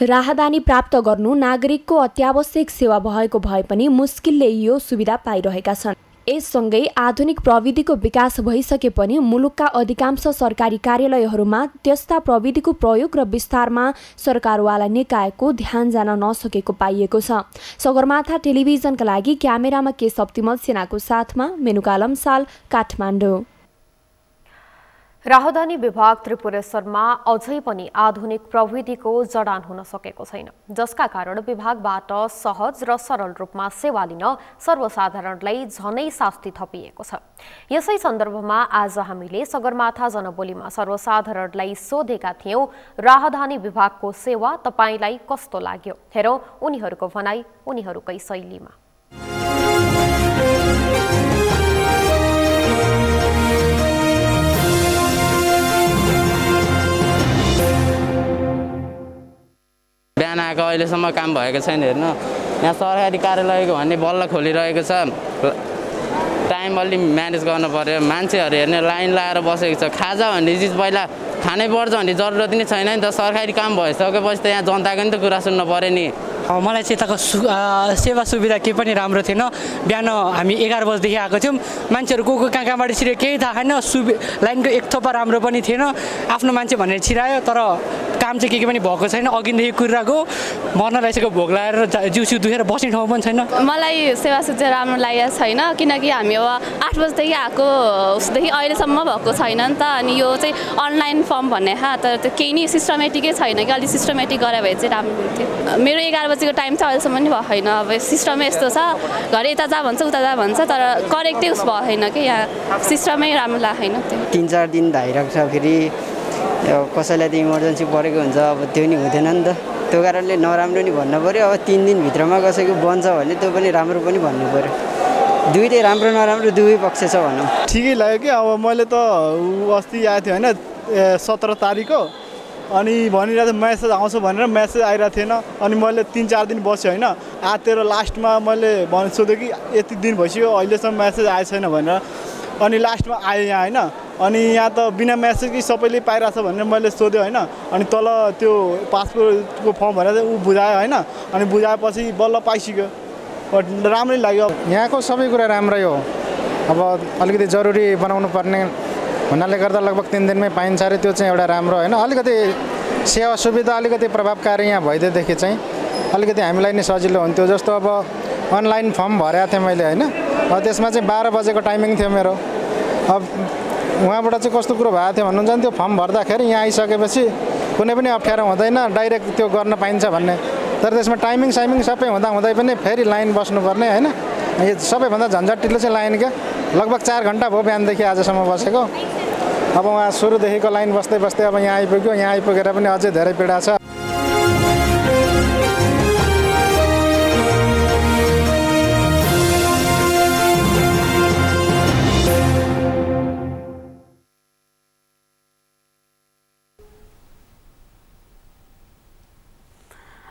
O: राहदानी प्राप्त गर्नु नागरिकको अत्यावश्यक सेवा भएको भए पनि मुस्किलले यो सुविधा पाइरहेका छन्। यससँगै आधुनिक प्रविधिको विकास भइसके पनि मुलुकका अधिकांश सरकारी कार्यालयहरूमा त्यस्ता प्रविधिको प्रयोग र विस्तारमा सरकारवाला निकायको ध्यान जान नसकेको पाइएको छ। सगरमाथा टेलिभिजनका लागि क्यामेरामा के सप्तिमल सेनाको साथमा मेनुका लम्साल, काठमाडौँ।
B: राहदानी विभाग त्रिपुरेश्वरमा अझै पनि आधुनिक प्रविधिको जडान हुन सकेको छैन, जसका कारण विभागबाट सहज र सरल रूपमा सेवा लिन सर्वसाधारणलाई झनै शास्ति थपिएको छ। यसै सन्दर्भमा आज हामीले सगरमाथा जनबोलीमा सर्वसाधारणलाई सोधेका थियौं, राहदानी विभागको सेवा तपाईलाई कस्तो लाग्यो? हेरौं उनीहरूको भनाई उनीहरूकै शैलीमा।
P: बिहान आएको अहिलेसम्म काम भएको छैन। हेर्नु यहाँ सरकारी कार्यालयको भन्ने बल्ल खोलिरहेको छ, टाइम अलि म्यानेज गर्नु पर्यो। मान्छेहरू हेर्ने लाइन लाएर बसेको छ। खाजा भन्ने चिज पहिला खानै पर्छ भन्ने जरुरत नै छैन नि त। सरकारी काम भइसकेपछि त यहाँ जनताको नि त कुरा सुन्नु पर्यो नि।
T: मलाई चाहिँ यताको सेवा सुविधा केही पनि राम्रो थिएन। बिहान हामी 11 बजेदेखि आएको थियौँ, मान्छेहरू को कहाँबाट छिरे केही थाहा छैन। लाइनको एक थोपा राम्रो पनि थिएन, आफ्नो मान्छे भनेर छिरायो तर काम चाहिँ के पनि भएको छैन। अघिदेखि कुरिरहेको मर्न लागिसकेको भोक लागेर जिउसिउ दुखेर बस्ने ठाउँ पनि छैन।
U: मलाई सेवा सुविधा राम्रो लागेको छैन, किनकि हामी अब 8 बजेदेखि आएको उसदेखि अहिलेसम्म भएको छैन नि त। अनि यो चाहिँ अनलाइन फर्म भन्ने तर त्यो केही नै सिस्टमेटिकै छैन कि, अलिक सिस्टमेटिक गरे भए चाहिँ राम्रो हुन्थ्यो। मेरो 11 बजेको टाइम चाहिँ अहिलेसम्म नि भएको छैन। अब सिस्टमै यस्तो छ, घर यता जा भन्छ उता जा भन्छ, तर करेक्टै उस भएको छैन कि, यहाँ सिस्टमै राम्रो लागेको छैन। त्यो
V: 3-4 दिन धाइरहेको छ, फेरि कसैलाई त इमर्जेन्सी परेको हुन्छ, अब त्यो नि हुँदैन नि त। त्यो कारणले नराम्रो नि भन्नु पऱ्यो। अब 3 दिनभित्रमा कसैको बन्छ भने त्यो पनि राम्रो पनि भन्नु पऱ्यो। दुईटै राम्रो नराम्रो दुवै पक्ष छ भनौँ।
W: ठिकै लाग्यो कि अब मैले त अस्ति आएको थियो होइन 17 तारिकको, अनि भनिरहेको थियो म्यासेज आउँछ भनेर, म्यासेज आइरहेको थिएन। अनि मैले 3-4 दिन बस्यो होइन, तेरो लास्टमा मैले सोधेँ कि यति दिन भइसक्यो अहिलेसम्म म्यासेज आएको छैन भनेर। अनि लास्टमा आयो यहाँ होइन, अनि यहाँ त बिना म्यासेजकै सबैले पाइरहेछ भनेर मैले सोधेँ होइन। अनि तल त्यो पासपोर्टको फर्म भनेर ऊ बुझायो होइन, अनि बुझाएपछि बल्ल पाइसक्यो, राम्रै लाग्यो।
X: यहाँको सबै कुरा राम्रै हो, अब अलिकति जरुरी बनाउनु पर्ने हुनाले गर्दा लगभग 3 दिनमै पाइन्छ अरे, त्यो चाहिँ एउटा राम्रो होइन। अलिकति सेवा सुविधा अलिकति प्रभावकारी यहाँ भइदिएदेखि चाहिँ अलिकति हामीलाई नै सजिलो हुन्थ्यो। जस्तो अब अनलाइन फर्म भरेको थिएँ मैले होइन, त्यसमा चाहिँ 12 बजेको टाइमिङ थियो मेरो। अब उहाँबाट चाहिँ कस्तो कुरो भएको थियो भन्नुहुन्छ नि, त्यो फर्म भर्दाखेरि यहाँ आइसकेपछि कुनै पनि अप्ठ्यारो हुँदैन, डाइरेक्ट त्यो गर्न पाइन्छ भन्ने। तर त्यसमा टाइमिङ सबै हुँदै पनि फेरि लाइन बस्नुपर्ने होइन। यो सबैभन्दा झन्झटिलो चाहिँ लाइन क्या, लगभग 4 घन्टा भयो बिहानदेखि आजसम्म बसेको। अब उहाँ सुरुदेखिको लाइन बस्दै अब यहाँ आइपुग्यो, यहाँ आइपुगेर पनि अझै धेरै पीडा छ।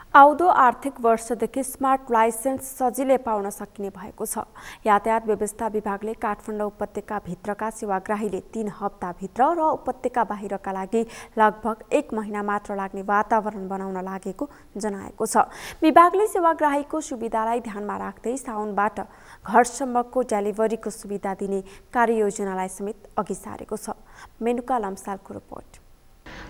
A: आउँदो आर्थिक वर्षदेखि स्मार्ट लाइसेन्स सजिलै पाउन सकिने भएको छ। यातायात व्यवस्था विभागले काठमाडौँ उपत्यकाभित्रका सेवाग्राहीले 3 हप्ताभित्र र उपत्यका बाहिरका लागि लगभग 1 महिना मात्र लाग्ने वातावरण बनाउन लागेको जनाएको छ। विभागले सेवाग्राहीको सुविधालाई ध्यानमा राख्दै साउनबाट घरसम्मको डेलिभरीको सुविधा दिने कार्ययोजनालाई समेत अघि सारेको छ। मेनुका लम्सालको रिपोर्ट।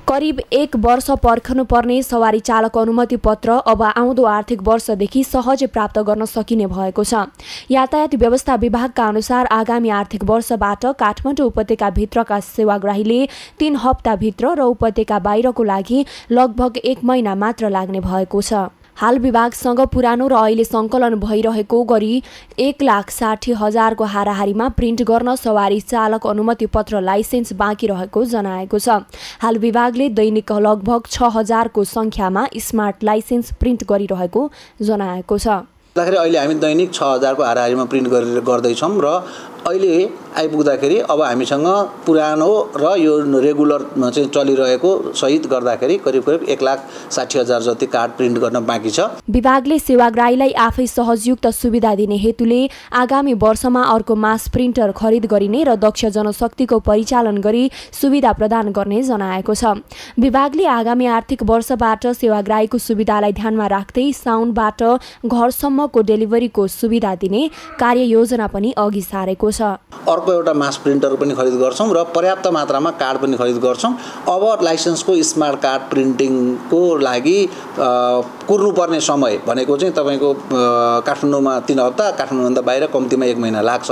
O: करिब 1 वर्ष पर्खनुपर्ने सवारी चालक अनुमति पत्र अब आउँदो आर्थिक वर्षदेखि सहजै प्राप्त गर्न सकिने भएको छ। यातायात व्यवस्था विभागका अनुसार आगामी आर्थिक वर्षबाट काठमाडौँ उपत्यकाभित्रका सेवाग्राहीले 3 हप्ताभित्र र उपत्यका बाहिरको लागि लगभग 1 महिना मात्र लाग्ने भएको छ। हाल विभागसँग पुरानो र अहिले सङ्कलन भइरहेको गरी 1,60,000 को हाराहारीमा प्रिन्ट गर्न सवारी चालक अनुमति पत्र लाइसेन्स बाँकी रहेको जनाएको छ। हाल विभागले दैनिक लगभग 6,000 को संख्यामा स्मार्ट लाइसेन्स प्रिन्ट गरिरहेको जनाएको छ।
Y: अहिले हामी दैनिक 6,000 को हाराहारीमा प्रिन्ट गर्दैछौँ र अहिले आइपुग्दाखेरि अब हामीसँग पुरानो र यो रेगुलरमा चाहिँ चलिरहेको सहित गर्दाखेरि करिब 1,60,000 जति कार्ड प्रिन्ट गर्न बाँकी छ।
O: विभागले सेवाग्राहीलाई आफै सहजयुक्त सुविधा दिने हेतुले आगामी वर्षमा अर्को मास प्रिन्टर खरिद गरिने र दक्ष जनशक्तिको परिचालन गरी सुविधा प्रदान गर्ने जनाएको छ। विभागले आगामी आर्थिक वर्षबाट सेवाग्राहीको सुविधालाई ध्यानमा राख्दै साउनबाट घरसम्मको डेलिभरीको सुविधा दिने कार्ययोजना पनि अघि सारेको छ।
Y: अर्को एउटा मास प्रिन्टर पनि खरिद गर्छौँ र पर्याप्त मात्रामा कार्ड पनि खरिद गर्छौँ। अब लाइसेन्सको स्मार्ट कार्ड प्रिन्टिङको लागि कुर्नुपर्ने समय भनेको चाहिँ तपाईँको काठमाडौँमा 3 हप्ता, काठमाडौँभन्दा बाहिर कम्तीमा 1 महिना लाग्छ।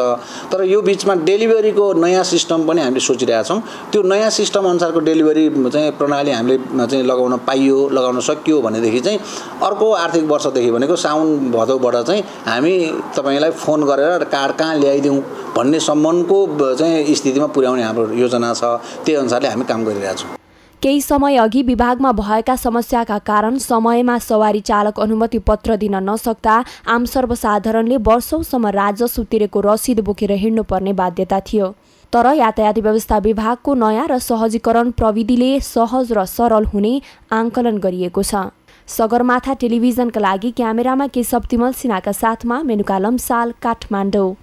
Y: तर यो बिचमा डेलिभरीको नयाँ सिस्टम पनि हामीले सोचिरहेका छौँ। त्यो नयाँ सिस्टम अनुसारको डेलिभरी चाहिँ प्रणाली हामीले चाहिँ लगाउन सकियो भनेदेखि चाहिँ अर्को आर्थिक वर्षदेखि भनेको साउन भदौबाट चाहिँ हामी तपाईँलाई फोन गरेर कार्ड कहाँ ल्याइदिउँ भन्ने सम्मको चाहिँ स्थितिमा पुर्याउने हाम्रो योजना छ। त्यही अनुसारले हामी काम गरिरहेका छौँ।
O: केही समय अघि विभागमा भएका समस्याका कारण समयमा सवारी चालक अनुमति पत्र दिन नसक्दा आम सर्वसाधारणले वर्षौंसम्म राजस्व तिरेको रसिद बोकेर हिँड्नुपर्ने बाध्यता थियो। तर यातायात व्यवस्था विभागको नयाँ र सहजीकरण प्रविधिले सहज र सरल हुने आंकलन गरिएको छ। सगरमाथा टेलिभिजनका लागि क्यामेरामा केशव तिमल सिन्हाका साथमा मेनुका लम्साल, काठमाडौँ।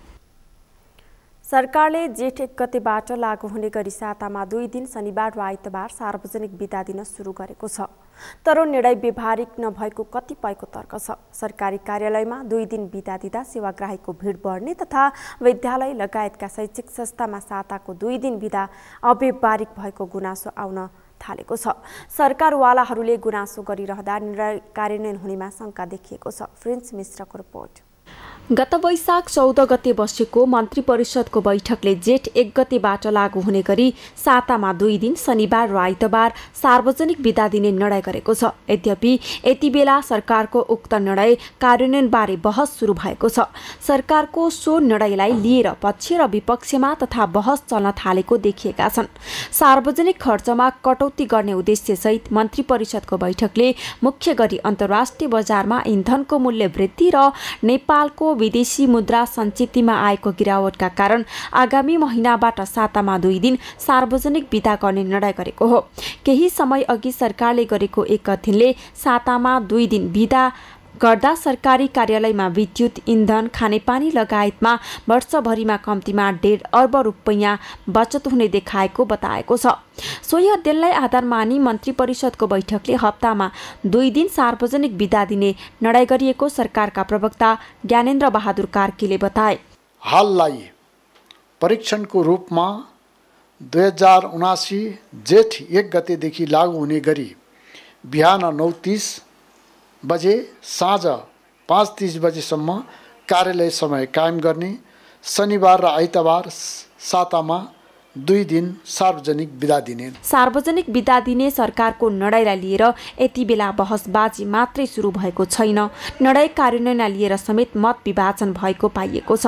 A: सरकारले जेठ 1 गतेबाट लागू हुने गरी सातामा 2 दिन शनिबार र आइतबार सार्वजनिक बिदा दिन सुरु गरेको छ। तर निर्णय व्यवहारिक नभएको कतिपयको तर्क छ। सरकारी कार्यालयमा 2 दिन बिदा दिँदा सेवाग्राहीको भिड बढ्ने तथा विद्यालय लगायतका शैक्षिक संस्थामा साताको 2 दिन बिदा अव्यावहारिक भएको गुनासो आउन थालेको छ। सरकारवालाहरूले गुनासो गरिरहँदा निर्णय कार्यान्वयन हुनेमा शंका देखिएको छ। प्रिन्स मिश्रको रिपोर्ट।
O: गत वैशाख 14 गते बसेको मन्त्री परिषदको बैठकले जेठ 1 गतेबाट लागू हुने गरी सातामा 2 दिन शनिबार र आइतबार सार्वजनिक बिदा दिने निर्णय गरेको छ। यद्यपि यति बेला सरकारको उक्त निर्णय कार्यान्वयनबारे बहस सुरु भएको छ। सरकारको सो निर्णयलाई लिएर पक्ष र विपक्षमा तथा बहस चल्न थालेको देखिएका छन्। सार्वजनिक खर्चमा कटौती गर्ने उद्देश्यसहित मन्त्री परिषदको बैठकले मुख्य गरी अन्तर्राष्ट्रिय बजारमा इन्धनको मूल्य वृद्धि र नेपालको विदेशी मुद्रा सञ्चितमा आएको गिरावटका कारण आगामी महिनाबाट सातामा 2 दिन सार्वजनिक बिदा गर्ने निर्णय गरेको हो। केही समय अघि सरकारले गरेको एक अध्ययनले सातामा 2 दिन बिदा गर्दा सरकारी कार्यालयमा विद्युत, इन्धन, खानेपानी लगायतमा वर्षभरिमा कम्तीमा 1.5 अर्ब रुपैयाँ बचत हुने देखाएको बताएको छ। सोही अध्ययनलाई आधार मानी मन्त्री परिषदको बैठकले हप्तामा 2 दिन सार्वजनिक बिदा दिने निर्णय गरिएको सरकारका प्रवक्ता ज्ञानेन्द्र बहादुर कार्कीले बताए।
C: हाललाई परीक्षणको रूपमा 2079 जेठ 1 गतेदेखि लागू हुने गरी बिहान 9:30 बजे साँझ 5:30 बजेसम्म कार्यालय समय कायम गर्ने, शनिबार र आइतबार सातामा 2 दिन सार्वजनिक बिदा दिने।
O: सार्वजनिक बिदा दिने सरकारको निर्णयलाई लिएर यति बेला बहसबाजी मात्रै सुरु भएको छैन, निर्णय कार्यान्वयनलाई लिएर समेत मत विभाजन भएको पाइएको छ।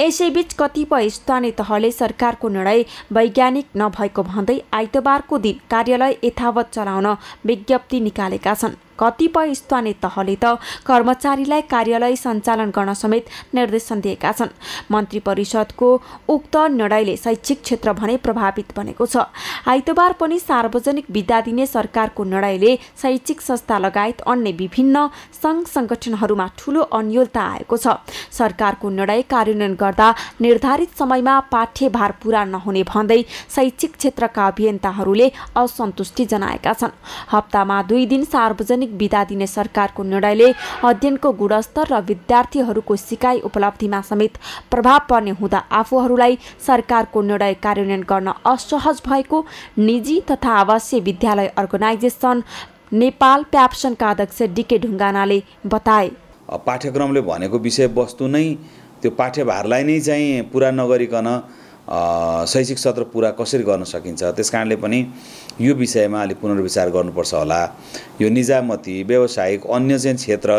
O: यसैबीच कतिपय स्थानीय तहले सरकारको निर्णय वैज्ञानिक नभएको भन्दै आइतबारको दिन कार्यालय यथावत चलाउन विज्ञप्ति निकालेका छन्। कतिपय स्थानीय तहले त कर्मचारीलाई कार्यालय सञ्चालन गर्न समेत निर्देशन दिएका छन्। मन्त्री परिषदको उक्त निर्णयले शैक्षिक क्षेत्र भने प्रभावित बनेको छ। आइतबार पनि सार्वजनिक बिदा दिने सरकारको निर्णयले शैक्षिक संस्था लगायत अन्य विभिन्न सङ्घ संगठनहरूमा ठूलो अन्योलता आएको छ। सरकारको निर्णय कार्यान्वयन गर्दा निर्धारित समयमा पाठ्यभार पूरा नहुने भन्दै शैक्षिक क्षेत्रका अभियन्ताहरूले असन्तुष्टि जनाएका छन्। हप्तामा 2 दिन सार्वजनिक बिदा दिने सरकारको निर्णयले अध्ययनको गुणस्तर र विद्यार्थीहरूको सिकाइ उपलब्धिमा समेत प्रभाव पर्ने हुँदा आफूहरूलाई सरकारको निर्णय कार्यान्वयन गर्न असहज भएको निजी तथा आवासीय विद्यालय अर्गनाइजेसन नेपाल प्याप्सनका अध्यक्ष डीके ढुङ्गानाले बताए।
D: पाठ्यक्रमले भनेको विषयवस्तु नै त्यो पाठ्यभारलाई नै चाहिँ पुरा नगरिकन शैक्षिक सत्र पुरा कसरी गर्न सकिन्छ, त्यसकारणले पनि यो विषयमा अलिक पुनर्विचार गर्नुपर्छ होला। यो निजामती व्यावसायिक अन्य चाहिँ क्षेत्र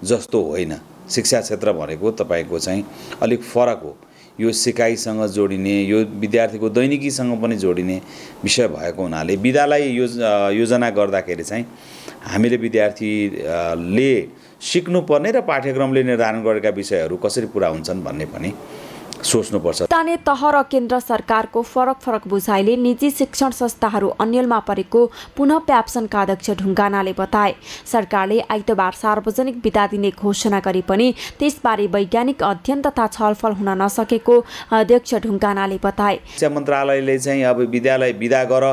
D: जस्तो होइन। शिक्षा क्षेत्र भनेको तपाईँको चाहिँ अलिक फरक हो। यो सिकाइसँग जोडिने, यो विद्यार्थीको दैनिकीसँग पनि जोडिने विषय भएको हुनाले विद्यालय योजना गर्दाखेरि चाहिँ हामीले विद्यार्थीले सिक्नुपर्ने र पाठ्यक्रमले निर्धारण गरेका विषयहरू कसरी पुरा हुन्छन् भन्ने पनि सोच्नुपर्छ।
O: स्थानीय तह र केन्द्र सरकारको फरक बुझाइले निजी शिक्षण संस्थाहरू अन्यलमा परेको पुनः प्याप्सनका अध्यक्ष ढुङ्गानाले बताए। सरकारले आइतबार सार्वजनिक बिदा दिने घोषणा गरे पनि त्यसबारे वैज्ञानिक अध्ययन तथा छलफल हुन नसकेको अध्यक्ष ढुङ्गानाले बताए।
D: शिक्षा मन्त्रालयले चाहिँ अब विद्यालय बिदा गर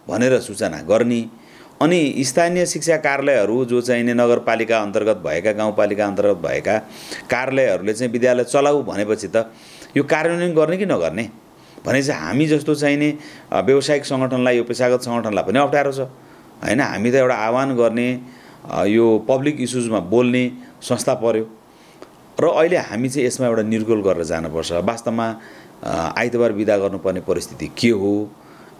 D: भनेर सूचना गर्ने, अनि स्थानीय शिक्षा कार्यालयहरू जो चाहिँ नगरपालिका अन्तर्गत भएका, गाउँपालिका अन्तर्गत भएका कार्यालयहरूले चाहिँ विद्यालय चलाऊ भनेपछि त यो कार्यान्वयन गर्ने कि नगर्ने भने चाहिँ हामी जस्तो चाहिने व्यावसायिक सङ्गठनलाई, यो पेशागत सङ्गठनलाई पनि अप्ठ्यारो छ हैन। हामी त एउटा आह्वान गर्ने, यो पब्लिक इस्युजमा बोल्ने संस्था पर्यो र अहिले हामी चाहिँ यसमा एउटा निर्गोल गरेर जानुपर्छ। वास्तवमा आइतबार बिदा गर्नुपर्ने परिस्थिति के हो,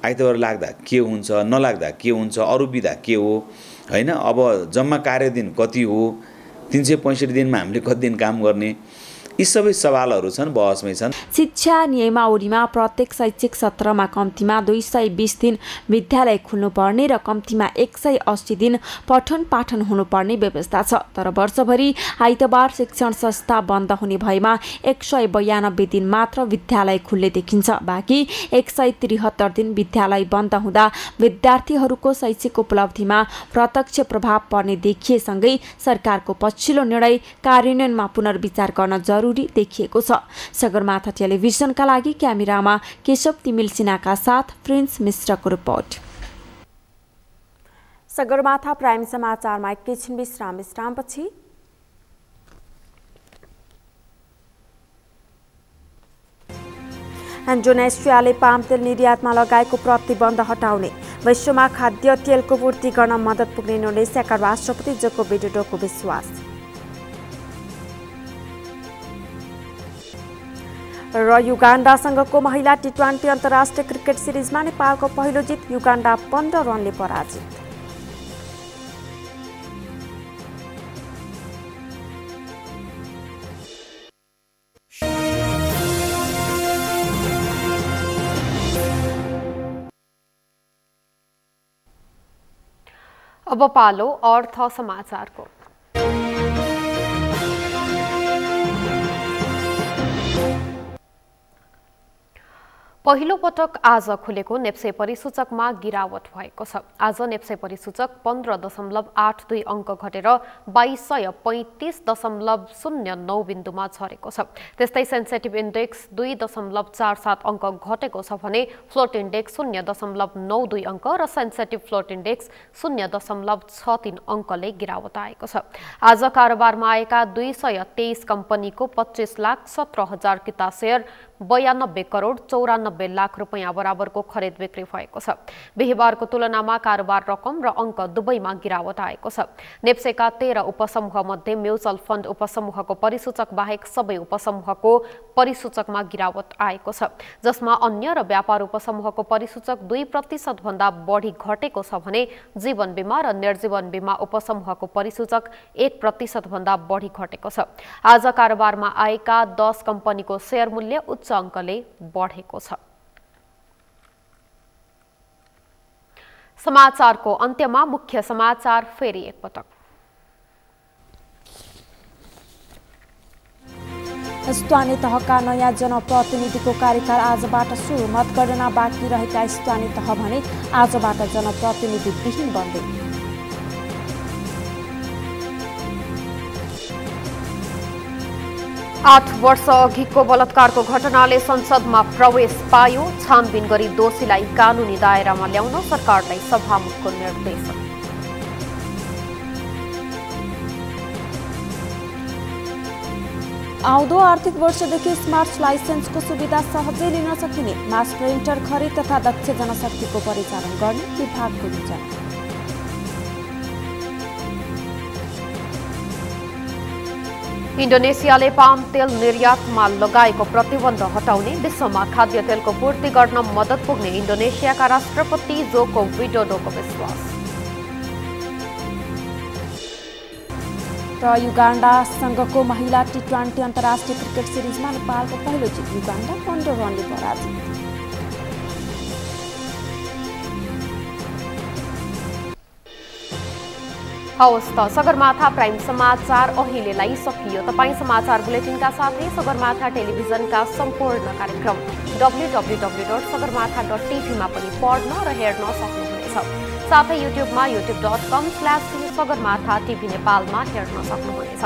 D: आइतबार लाग्दा के हुन्छ, नलाग्दा के हुन्छ, अरू बिदा के हो हैन। अब जम्मा कार्यदिन कति हो, 365 दिनमा हामीले कति दिन काम गर्ने, यी सबै सवालहरू छन्, बहसमै छन्।
O: शिक्षा नियमावलीमा प्रत्येक शैक्षिक सत्रमा कम्तीमा 220 दिन विद्यालय खुल्नुपर्ने र कम्तीमा 180 दिन पठन पाठन हुनुपर्ने व्यवस्था छ। तर वर्षभरि आइतबार शिक्षण संस्था बन्द हुने भएमा 192 दिन मात्र विद्यालय खुल्ले देखिन्छ। बाँकी 173 दिन विद्यालय बन्द हुँदा विद्यार्थीहरूको शैक्षिक उपलब्धिमा प्रत्यक्ष प्रभाव पर्ने देखिएसँगै सरकारको पछिल्लो निर्णय कार्यान्वयनमा पुनर्विचार गर्न जरुरी
A: जरुरी देखिएको छ। सगरमाथा टेलिभिजनका लागि क्यामेरामा केशव तिमिल सिन्हाका साथ प्रिन्स मिश्रको रिपोर्ट। सगरमाथा प्राइम समाचारमा एकैछिन विश्रामपछि इन्डोनेसियाले पाम तेल निर्यातमा लगाएको प्रतिबन्ध हटाउने, विश्वमा खाद्य तेलको पूर्ति गर्न मद्दत पुग्ने इन्डोनेसियाका राष्ट्रपति जोको विडोडोको विश्वास। र युगाण्डासँगको महिला टी20 अन्तर्राष्ट्रिय क्रिकेट सिरिजमा नेपालको पहिलो जित, युगाण्डा 15 रनले पराजित।
B: अब पालो अर्थ समाचारको। पहिलो पटक आज खुलेको नेप्से परिसूचकमा गिरावट भएको छ। आज नेप्से परिसूचक 15.82 अङ्क घटेर 2235.09 बिन्दुमा झरेको छ। त्यस्तै सेन्सेटिभ इन्डेक्स 2.47 अङ्क घटेको छ भने फ्लोट इन्डेक्स 0.92 अङ्क र सेन्सेटिभ फ्लोट इन्डेक्स 0.63 अङ्कले गिरावट आएको छ। आज कारोबारमा आएका 223 कम्पनीको 25,17,000 किता सेयर 92 करोड 94 लाख रुपैयाँ बराबरको खरिद बिक्री भएको छ। बिहिबारको तुलनामा कारोबार रकम र अङ्क दुवैमा गिरावट आएको छ। नेप्सेका 13 उपसमूह मध्ये म्युचुअल फन्ड उपसमूहको परिसूचक बाहेक सबै उपसमूहको परिसूचकमा गिरावट आएको छ, जसमा अन्य र व्यापार उपसमूहको परिसूचक 2% भन्दा बढी घटेको छ भने जीवन बीमा र निर्जीवन बीमा उपसमूहको परिसूचक 1% भन्दा बढी घटेको छ। आज कारोबारमा आएका 10 कम्पनीको शेयर मूल्य उच्च अङ्कले बढेको छ। समाचारको अन्त्यमा मुख्य समाचार फेरि एकपटक।
A: स्थानीय तहका नयाँ जनप्रतिनिधिको कार्यकाल आजबाट सुरु। मतगणना बाँकी रहेका स्थानीय तह भने आजबाट जनप्रतिनिधि विहीन बन्दै।
B: 8 वर्ष अघिको बलात्कारको घटनाले संसदमा प्रवेश पायो। छानबिन गरी दोषीलाई कानुनी दायरामा ल्याउन सरकारलाई सभामुखको निर्देशन।
A: आउँदो आर्थिक वर्षदेखि स्मार्ट लाइसेन्सको सुविधा सहजै लिन सकिने, मास प्रिन्टर खरिद तथा दक्ष जनशक्तिको परिचालन गर्ने विभागको योजना।
B: इन्डोनेसियाले पाम तेल निर्यातमा लगाएको प्रतिबन्ध हटाउने, विश्वमा खाद्य तेलको पूर्ति गर्न मद्दत पुग्ने इन्डोनेसियाका राष्ट्रपति जोको विडोडोको विश्वास।
A: र युगाण्डासँगको महिला टी20 अन्तर्राष्ट्रिय क्रिकेट सिरिजमा नेपालको पहिलो जित, युगाण्डा 15 रनले पराजित।
B: हवस् त सगरमाथा प्राइम समाचार अहिलेलाई सकियो। तपाईँ समाचार बुलेटिनका साथै सगरमाथा टेलिभिजनका सम्पूर्ण कार्यक्रम www.sagarmatha.tv मा पनि पढ्न र हेर्न सक्नुहुनेछ। साथै युट्युबमा youtube.com/sagarmatha TV नेपालमा हेर्न सक्नुहुनेछ।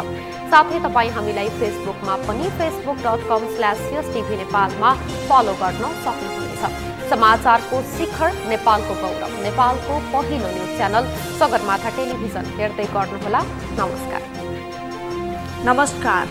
B: साथै तपाईँ हामीलाई फेसबुकमा पनि facebook.com/tv नेपालमा फलो गर्न सक्नुहुनेछ। समाचारको शिखर, नेपालको गौरव, नेपालको पहिलो न्युज च्यानल सगरमाथा टेलिभिजन हेर्दै गर्नुहोला। नमस्कार।